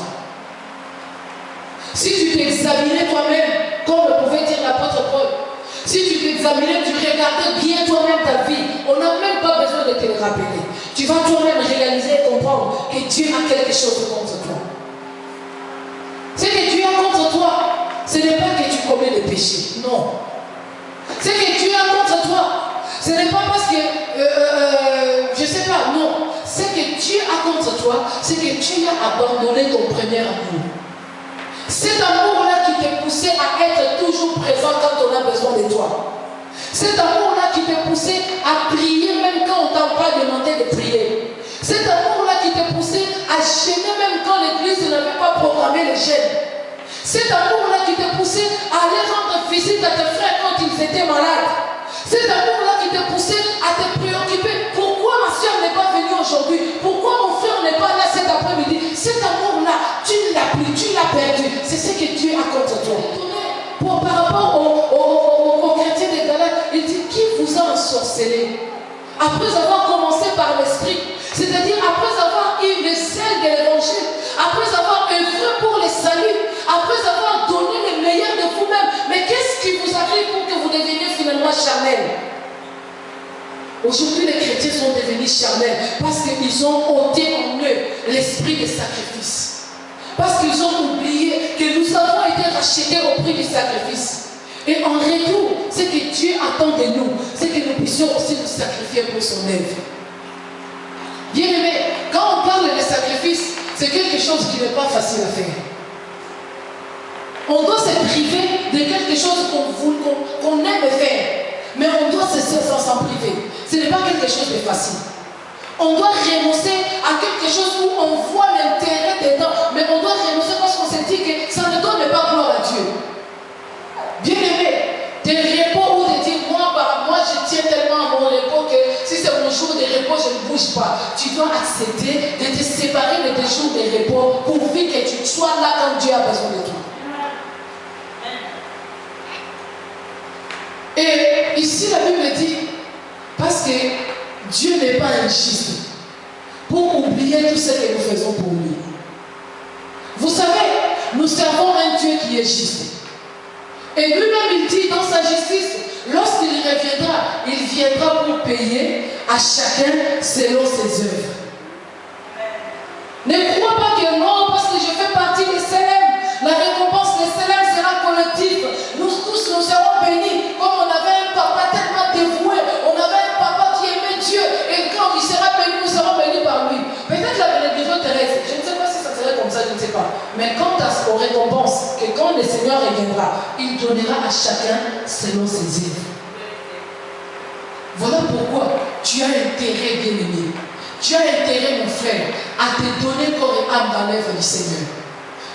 Si tu t'examinais toi-même, comme pouvait dire l'apôtre Paul, si tu t'examinais, tu regardais bien toi-même ta vie, on n'a même pas besoin de te le rappeler. Tu vas toi-même réaliser et comprendre que Dieu a quelque chose contre toi. Ce que Dieu a contre toi, ce n'est pas que tu commets le péché, non. Ce que Dieu a contre toi, ce n'est pas parce que, je ne sais pas, non. Ce que Dieu a contre toi, c'est que tu as abandonné ton premier amour. Cet amour-là qui t'a poussé à être toujours présent quand on a besoin de toi. Cet amour-là qui t'a poussé à prier même quand on ne t'a pas demandé de prier. Cet amour-là qui t'a poussé à gêner même quand l'église n'avait pas programmé le jeûne. Cet amour-là qui t'a poussé à aller rendre visite à tes frères quand ils étaient malades. Cet amour-là qui t'a poussé à te préoccuper. Pourquoi ma soeur n'est pas venue aujourd'hui? Pourquoi mon frère n'est pas là cet après-midi? Cet amour-là, tu ne l'as plus, tu l'as perdu. C'est ce que Dieu a contre toi. Par rapport aux chrétiens des Galates, il dit, qui vous a ensorcelé? Après avoir commencé par l'esprit, c'est-à-dire après avoir eu le zèle de l'évangile, après avoir œuvré pour le salut, après avoir donné le meilleur de vous-même, mais qu'est-ce qui vous arrive pour que vous deveniez finalement charnels? Aujourd'hui, les chrétiens sont devenus charnels parce qu'ils ont ôté en eux l'esprit de sacrifice. Parce qu'ils ont oublié que nous avons été rachetés au prix du sacrifice. Et en retour, ce que Dieu attend de nous, c'est que nous puissions aussi nous sacrifier pour son œuvre. Bien aimé, quand on parle de sacrifice, c'est quelque chose qui n'est pas facile à faire. On doit se priver de quelque chose qu'on aime faire, mais on doit s'en priver. Ce n'est pas quelque chose de facile. On doit renoncer à quelque chose où on voit l'intérêt dedans, mais on doit renoncer parce qu'on se dit que ça ne donne pas gloire à Dieu. Bien aimé, tes repos ou de dire moi je tiens tellement à mon repos que si c'est mon jour de repos, je ne bouge pas. Tu dois accepter de te séparer de tes jours de repos pourvu que tu sois là quand Dieu a besoin de toi. Et ici la Bible dit, parce que Dieu n'est pas injuste pour oublier tout ce que nous faisons pour lui. Vous savez, nous servons un Dieu qui est juste. Et lui-même il dit dans sa justice, lorsqu'il reviendra, il viendra pour payer à chacun selon ses œuvres. Ne crois pas que non, parce que je fais partie des célèbres. La récompense des célèbres sera collective. Nous tous nous serons bénis. Comme on avait un papa tellement dévoué, on avait un papa qui aimait Dieu. Et quand il sera béni, nous serons bénis par lui. Peut-être la bénédiction terrestre, je ne sais pas si ça serait comme ça, je ne sais pas. Mais quant aux récompenses, que quand le Seigneur reviendra, il donnera à chacun selon ses œuvres. Voilà pourquoi tu as intérêt, bien-aimé. Tu as intérêt, mon frère, à te donner corps et âme dans l'œuvre du Seigneur.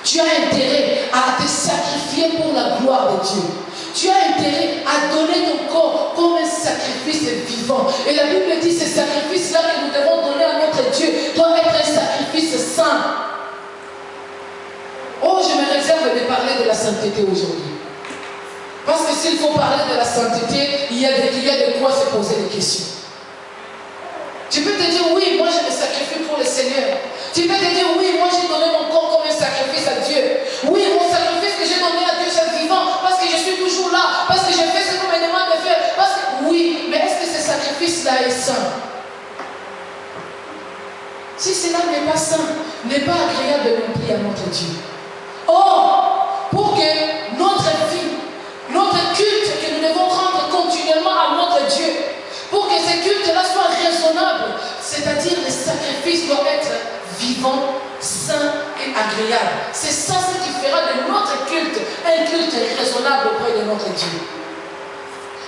Tu as intérêt à te sacrifier pour la gloire de Dieu. Tu as intérêt à donner ton corps comme un sacrifice vivant. Et la Bible dit que ce sacrifice-là que nous devons donner à notre Dieu doit être un sacrifice saint. Oh, je me réserve de parler de la sainteté aujourd'hui. Parce que s'il faut parler de la sainteté, il y a de quoi se poser des questions. Tu peux te dire, oui, moi je me sacrifie pour le Seigneur. Tu peux te dire, oui, moi j'ai donné mon corps comme un sacrifice à Dieu. Oui, mon sacrifice que j'ai donné à Dieu, c'est vivant, parce que je suis toujours là, parce que je fais ce qu'on me demande cela est sain. Si cela n'est pas sain, n'est pas agréable non plus à notre Dieu. Or, pour que notre vie, notre culte que nous devons rendre continuellement à notre Dieu, pour que ces cultes-là soient raisonnables, c'est-à-dire les sacrifices doivent être vivants, sains et agréables. C'est ça ce qui fera de notre culte un culte raisonnable auprès de notre Dieu.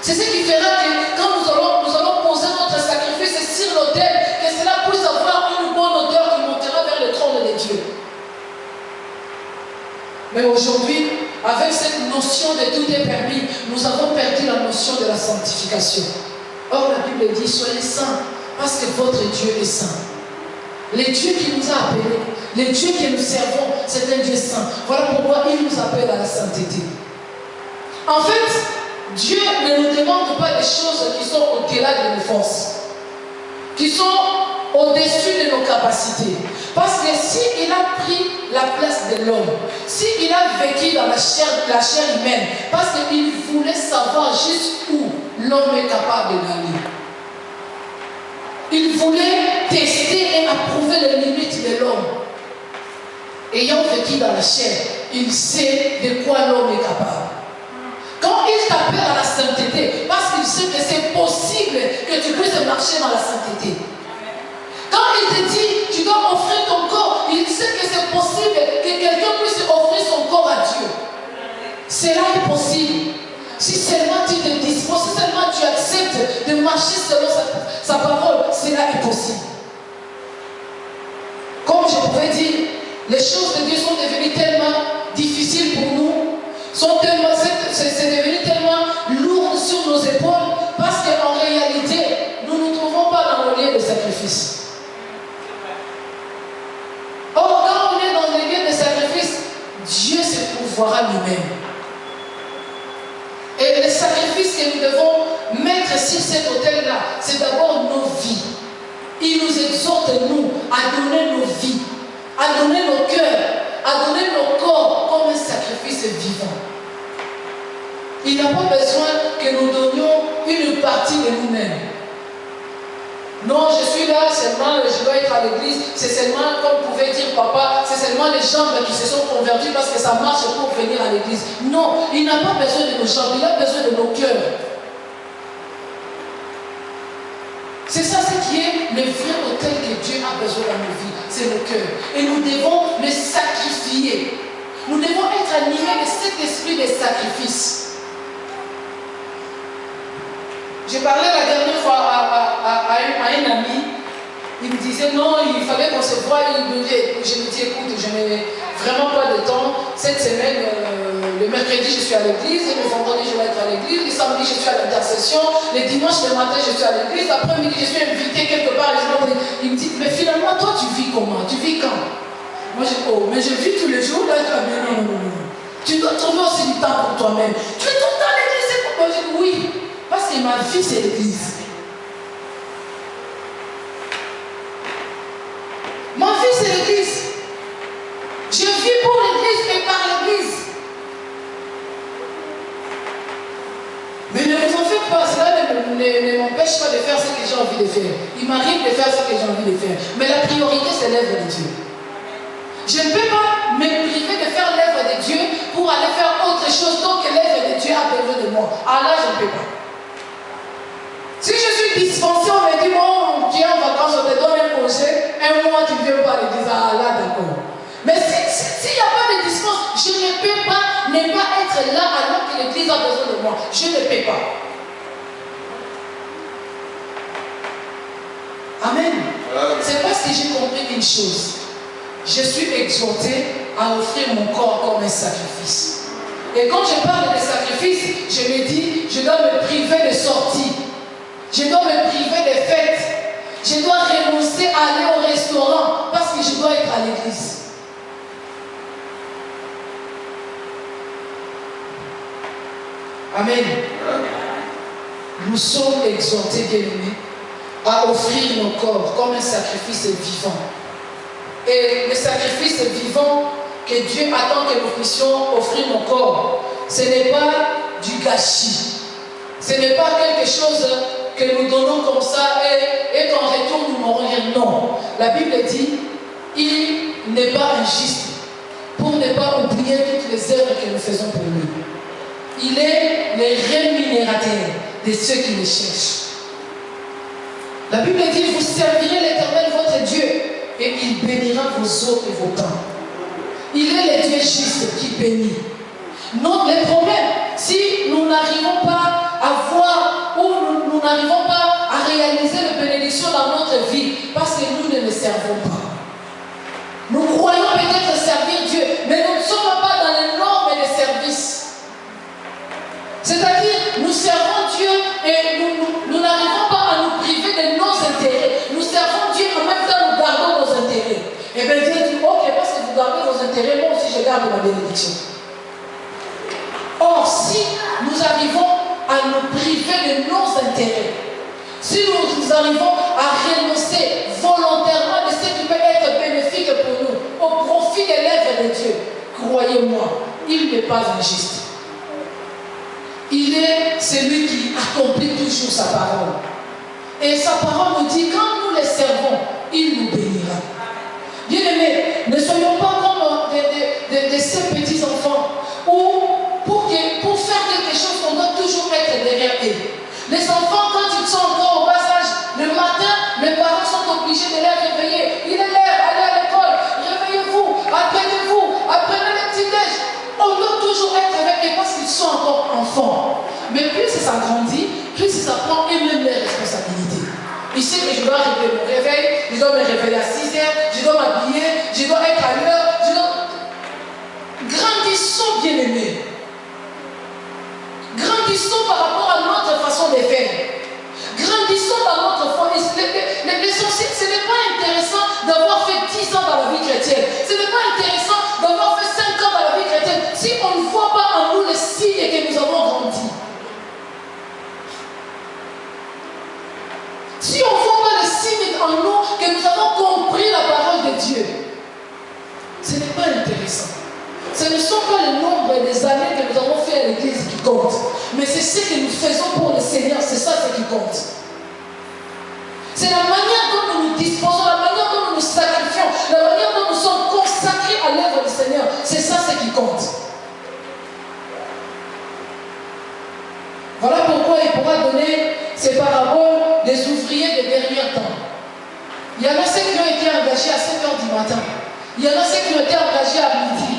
C'est ce qui fera que quand nous allons poser notre sacrifice sur l'autel, que cela puisse avoir une bonne odeur qui montera vers le trône de Dieu. Mais aujourd'hui, avec cette notion de tout est permis, nous avons perdu la notion de la sanctification. Or, la Bible dit, soyez saints, parce que votre Dieu est saint. Le Dieu qui nous a appelés, le Dieu que nous servons, c'est un Dieu saint. Voilà pourquoi il nous appelle à la sainteté. En fait, Dieu ne nous demande pas des choses qui sont au-delà de nos forces, qui sont au-dessus de nos capacités. Parce que s'il a pris la place de l'homme, s'il a vécu dans la chair humaine, parce qu'il voulait savoir jusqu'où l'homme est capable d'aller. Il voulait tester et approuver les limites de l'homme. Ayant vécu dans la chair, il sait de quoi l'homme est capable. Quand il t'appelle à la sainteté, parce qu'il sait que c'est possible que tu puisses marcher dans la sainteté. Quand il te dit, tu dois offrir ton corps, il sait que c'est possible que quelqu'un puisse offrir son corps à Dieu. Cela est possible. Si seulement tu te disposes, si seulement tu acceptes de marcher selon sa parole, cela est possible. Comme je pouvais dire, les choses de Dieu sont devenues tellement difficiles pour nous, c'est devenu tellement lourd sur nos épaules, parce qu'en réalité, nous ne nous trouvons pas dans le lieu de sacrifice. Or, quand on est dans le lieu de sacrifice, Dieu se pourvoira lui-même. Et les sacrifices que nous devons mettre sur cet autel-là, c'est d'abord nos vies. Il nous exhorte, nous, à donner nos vies, à donner nos cœurs, à donner nos corps comme un sacrifice vivant. Il n'a pas besoin que nous donnions une partie de nous-mêmes. Non, je suis là seulement, je dois être à l'église, c'est seulement, comme pouvait dire papa, c'est seulement les jambes qui se sont convertis parce que ça marche pour venir à l'église. Non, il n'a pas besoin de nos jambes, il a besoin de nos cœurs. C'est ça ce qui est le vrai autel que Dieu a besoin dans nos vies, c'est nos cœurs. Et nous devons les sacrifier. Nous devons être animés de cet esprit de sacrifice. J'ai parlé la dernière fois à un ami, il me disait non, il fallait qu'on se voie. Je me dis écoute, je n'ai vraiment pas de temps. Cette semaine, le mercredi je suis à l'église, le vendredi je vais être à l'église, le samedi je suis à l'intercession, le dimanche le matin je suis à l'église, l'après-midi je suis invité quelque part. Il me dit mais finalement toi tu vis comment? Tu vis quand? Moi je dis oh mais je vis tous les jours là. Non. Tu dois trouver aussi du temps pour toi-même. Tu es tout le temps à l'église, c'est pourquoi? Je dis oui. Parce que ma vie, c'est l'église. Ma vie, c'est l'église. Je vis pour l'église et par l'église. Mais ne vous en faites pas, cela ne m'empêche pas de faire ce que j'ai envie de faire. Il m'arrive de faire ce que j'ai envie de faire. Mais la priorité, c'est l'œuvre de Dieu. Je ne peux pas me priver de faire l'œuvre de Dieu pour aller faire autre chose tant que l'œuvre de Dieu a besoin de moi. Ah là, je ne peux pas. Si je suis dispensé, on me dit, bon, tu es en vacances, on te donne un congé, un mois, tu ne viens pas à l'église, ah là, d'accord. Mais s'il n'y a pas de dispense, je ne peux pas ne pas être là alors que l'église a besoin de moi. Je ne peux pas. Amen. C'est parce que j'ai compris une chose. Je suis exhorté à offrir mon corps comme un sacrifice. Et quand je parle de sacrifice, je me dis, je dois me priver de sorties. Je dois me priver des fêtes. Je dois renoncer à aller au restaurant parce que je dois être à l'église. Amen. Nous sommes exhortés, bien-aimés, à offrir nos corps comme un sacrifice vivant. Et le sacrifice vivant que Dieu attend que nous puissions offrir nos corps, ce n'est pas du gâchis. Ce n'est pas quelque chose que nous donnons comme ça et qu'en retour nous n'aurons rien. Non. La Bible dit, il n'est pas injuste pour ne pas oublier toutes les œuvres que nous faisons pour lui. Il est le rémunérateur de ceux qui le cherchent. La Bible dit, vous servirez l'Éternel votre Dieu et il bénira vos eaux et vos camps. Il est le Dieu juste qui bénit. Non, les problèmes, si nous n'arrivons pas à voir ou nous n'arrivons pas à réaliser les bénédictions dans notre vie parce que nous ne le servons pas. Nous croyons peut-être servir Dieu, mais nous ne sommes pas dans les normes de service. C'est-à-dire, nous servons Dieu et nous n'arrivons pas à nous priver de nos intérêts. Nous servons Dieu en même temps nous gardons nos intérêts. Et bien Dieu dit, ok, parce que vous gardez vos intérêts, moi aussi je garde ma bénédiction. Or, si nous arrivons à nous priver de nos intérêts, si nous arrivons à renoncer volontairement de ce qui peut être bénéfique pour nous, au profit de l'œuvre de Dieu, croyez-moi, il n'est pas injuste. Il est celui qui accomplit toujours sa parole. Et sa parole nous dit, quand nous les servons, il nous bénira. Bien-aimés, ne soyons pas comme de ces petits enfants où pour faire quelque chose, on doit toujours être derrière eux. Les enfants, quand ils sont encore au bas âge, le matin, les parents sont obligés de les réveiller. Il est l'heure, allez à l'école, réveillez-vous, apprenez le petit-déj. On doit toujours être avec eux parce qu'ils sont encore enfants. Mais plus ça grandit, plus ça prend eux-mêmes les responsabilités. Il sait que je dois arriver mon réveil, je dois me réveiller à 6 heures, je dois m'habiller, je dois être à l'heure, Grandissons, bien-aimés. Grandissons par rapport à notre façon de faire. Grandissons dans notre foi. L'essentiel, ce n'est pas intéressant d'avoir fait 10 ans dans la vie chrétienne. Ce n'est pas intéressant d'avoir fait 5 ans dans la vie chrétienne si on ne voit pas en nous les signes que nous avons grandi. Si on ne voit pas les signes en nous que nous avons compris la parole de Dieu, ce n'est pas intéressant. Ce ne sont pas le nombre des années que nous avons fait à l'église qui compte, mais c'est ce que nous faisons pour le Seigneur, c'est ça ce qui compte. C'est la manière dont nous nous disposons, la manière dont nous nous sacrifions, la manière dont nous sommes consacrés à l'œuvre du Seigneur, c'est ça ce qui compte. Voilà pourquoi il pourra donner ces paraboles des ouvriers des derniers temps. Il y en a ceux qui ont été engagés à 7 h du matin. Il y en a ceux qui ont été engagés à midi.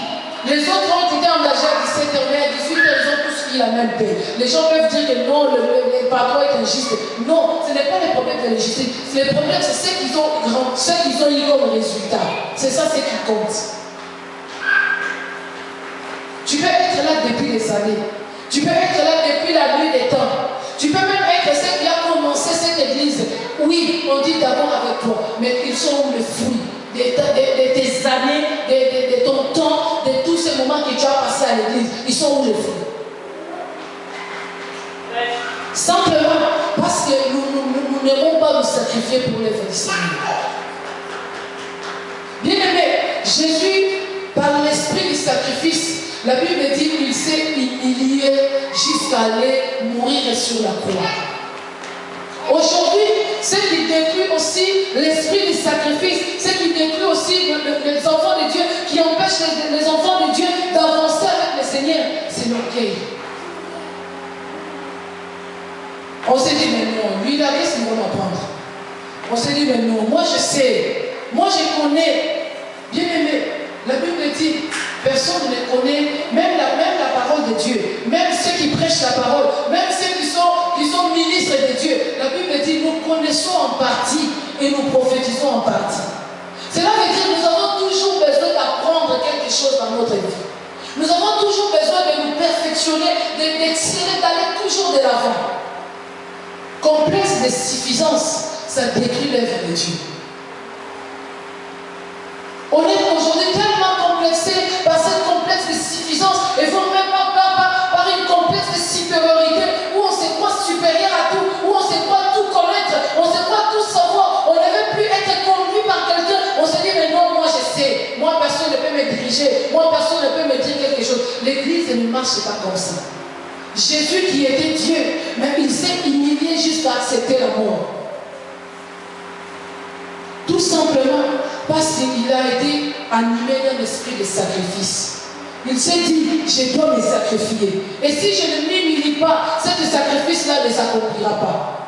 Les autres ont été engagés à 17 h, mais à 18 h, ils ont tous pris la même paix. Les gens peuvent dire que non, le patron est injuste. Non, ce n'est pas le problème de l'injustice. Le problème, c'est ce qu'ils ont eu comme résultat. C'est ça ce qui compte. Tu peux être là depuis des années. Tu peux être là depuis la nuit des temps. Tu peux même être celui qui a commencé cette église. Oui, on dit d'abord avec toi, mais ils sont le fruit de tes années, de ton temps, de tous ces moments que tu as passés à l'église. Ils sont où les fruits? Simplement parce que nous n'aimons pas nous sacrifier pour les Seigneur. Bien-aimé, Jésus, par l'esprit du sacrifice, la Bible dit qu'il s'est humilié jusqu'à aller mourir sur la croix. Aujourd'hui, ce qui détruit aussi l'esprit du sacrifice, ce qui détruit aussi les enfants de Dieu, qui empêche les enfants de Dieu d'avancer avec le Seigneur, c'est l'orgueil. On s'est dit, mais non, lui là, qu'est-ce qu'il va m'apprendre? On s'est dit, mais non, moi je sais, moi je connais. Bien aimé, la Bible dit, personne ne connaît, même la parole de Dieu, même ceux qui prêchent la parole, même ceux qui sont ministres de Dieu. La Bible dit, nous connaissons en partie et nous prophétisons en partie. Cela veut dire que nous avons toujours besoin d'apprendre quelque chose dans notre vie. Nous avons toujours besoin de nous perfectionner, d'exceller, d'aller toujours de l'avant. Complexe de suffisance, ça détruit l'œuvre de Dieu. On est aujourd'hui tellement complexé par cette complexe de suffisance et non même par une complexe de supériorité où on se croit supérieur à tout, où on se croit tout connaître, on se croit tout savoir, on ne veut plus être conduit par quelqu'un, on se dit mais non, moi je sais, moi personne ne peut me diriger, moi personne ne peut me dire quelque chose. L'église ne marche pas comme ça. Jésus qui était Dieu, mais il s'est humilié jusqu'à accepter la mort. Tout simplement parce qu'il a été animé d'un esprit de sacrifice. Il s'est dit, je dois me sacrifier. Et si je ne m'humilie pas, ce sacrifice-là ne s'accomplira pas.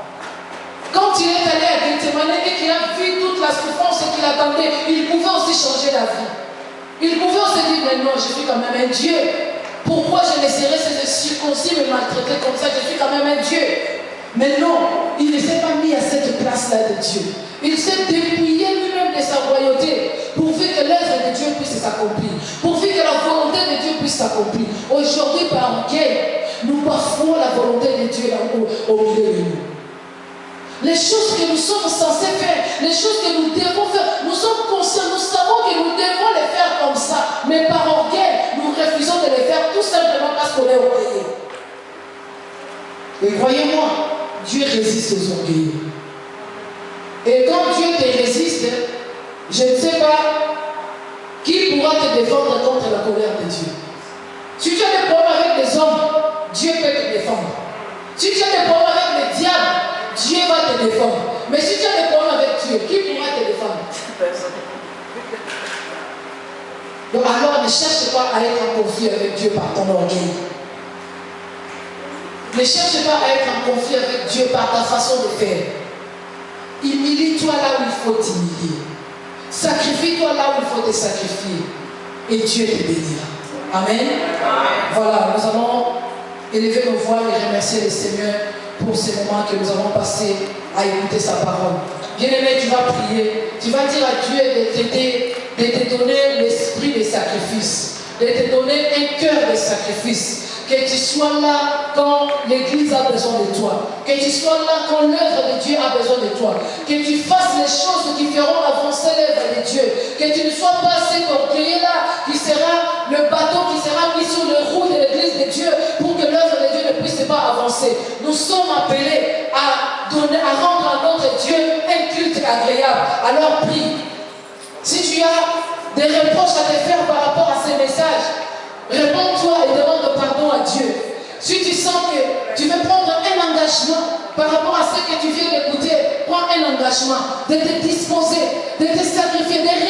Quand il est allé à Gethsemane et qu'il a vu toute la souffrance qu'il attendait, il pouvait aussi changer la vie. Il pouvait aussi dire, mais non, je suis quand même un Dieu. Pourquoi je laisserai ces circoncis me maltraiter comme ça? Je suis quand même un Dieu. Mais non, il ne s'est pas mis à cette place-là de Dieu. Il s'est dépouillé lui-même de sa royauté, pourvu que l'œuvre de Dieu puisse s'accomplir, pourvu que la volonté de Dieu puisse s'accomplir. Aujourd'hui, par orgueil, nous bafouons la volonté de Dieu là au milieu de nous. Les choses que nous sommes censés faire, les choses que nous devons faire, nous sommes conscients, nous savons que nous devons les faire comme ça, mais par orgueil, nous refusons de les faire tout simplement parce qu'on est orgueilleux. Et croyez-moi, Dieu résiste aux orgueilleux. Et quand Dieu te résiste, je ne sais pas qui pourra te défendre contre la colère de Dieu. Si tu as des problèmes avec des hommes, Dieu peut te défendre. Si tu as des problèmes avec le diable, Dieu va te défendre. Mais si tu as des problèmes avec Dieu, qui pourra te défendre? Donc alors ne cherche pas à être en conflit avec Dieu par ton orgueil. Ne cherche pas à être en conflit avec Dieu par ta façon de faire. Humilie-toi là où il faut t'humilier. Sacrifie-toi là où il faut te sacrifier. Et Dieu te bénira. Amen. Amen. Voilà, nous allons élever nos voix et remercier le Seigneur pour ces moments que nous avons passés à écouter sa parole. Bien-aimé, tu vas prier. Tu vas dire à Dieu de te donner l'esprit de sacrifice. De te donner un cœur de sacrifice. Que tu sois là quand l'Église a besoin de toi. Que tu sois là quand l'œuvre de Dieu a besoin de toi. Que tu fasses les choses qui feront avancer l'œuvre de Dieu. Que tu ne sois pas cet orgueilleux-là qui sera le bateau qui sera mis sur le roue de l'Église de Dieu pour que l'œuvre de Dieu ne puisse pas avancer. Nous sommes appelés à rendre à notre Dieu un culte agréable. Alors prie. Si tu as des reproches à te faire par rapport à ces messages, réponds-toi et demande pardon à Dieu. Si tu sens que tu veux prendre un engagement par rapport à ce que tu viens d'écouter, prends un engagement de te disposer, de te sacrifier, de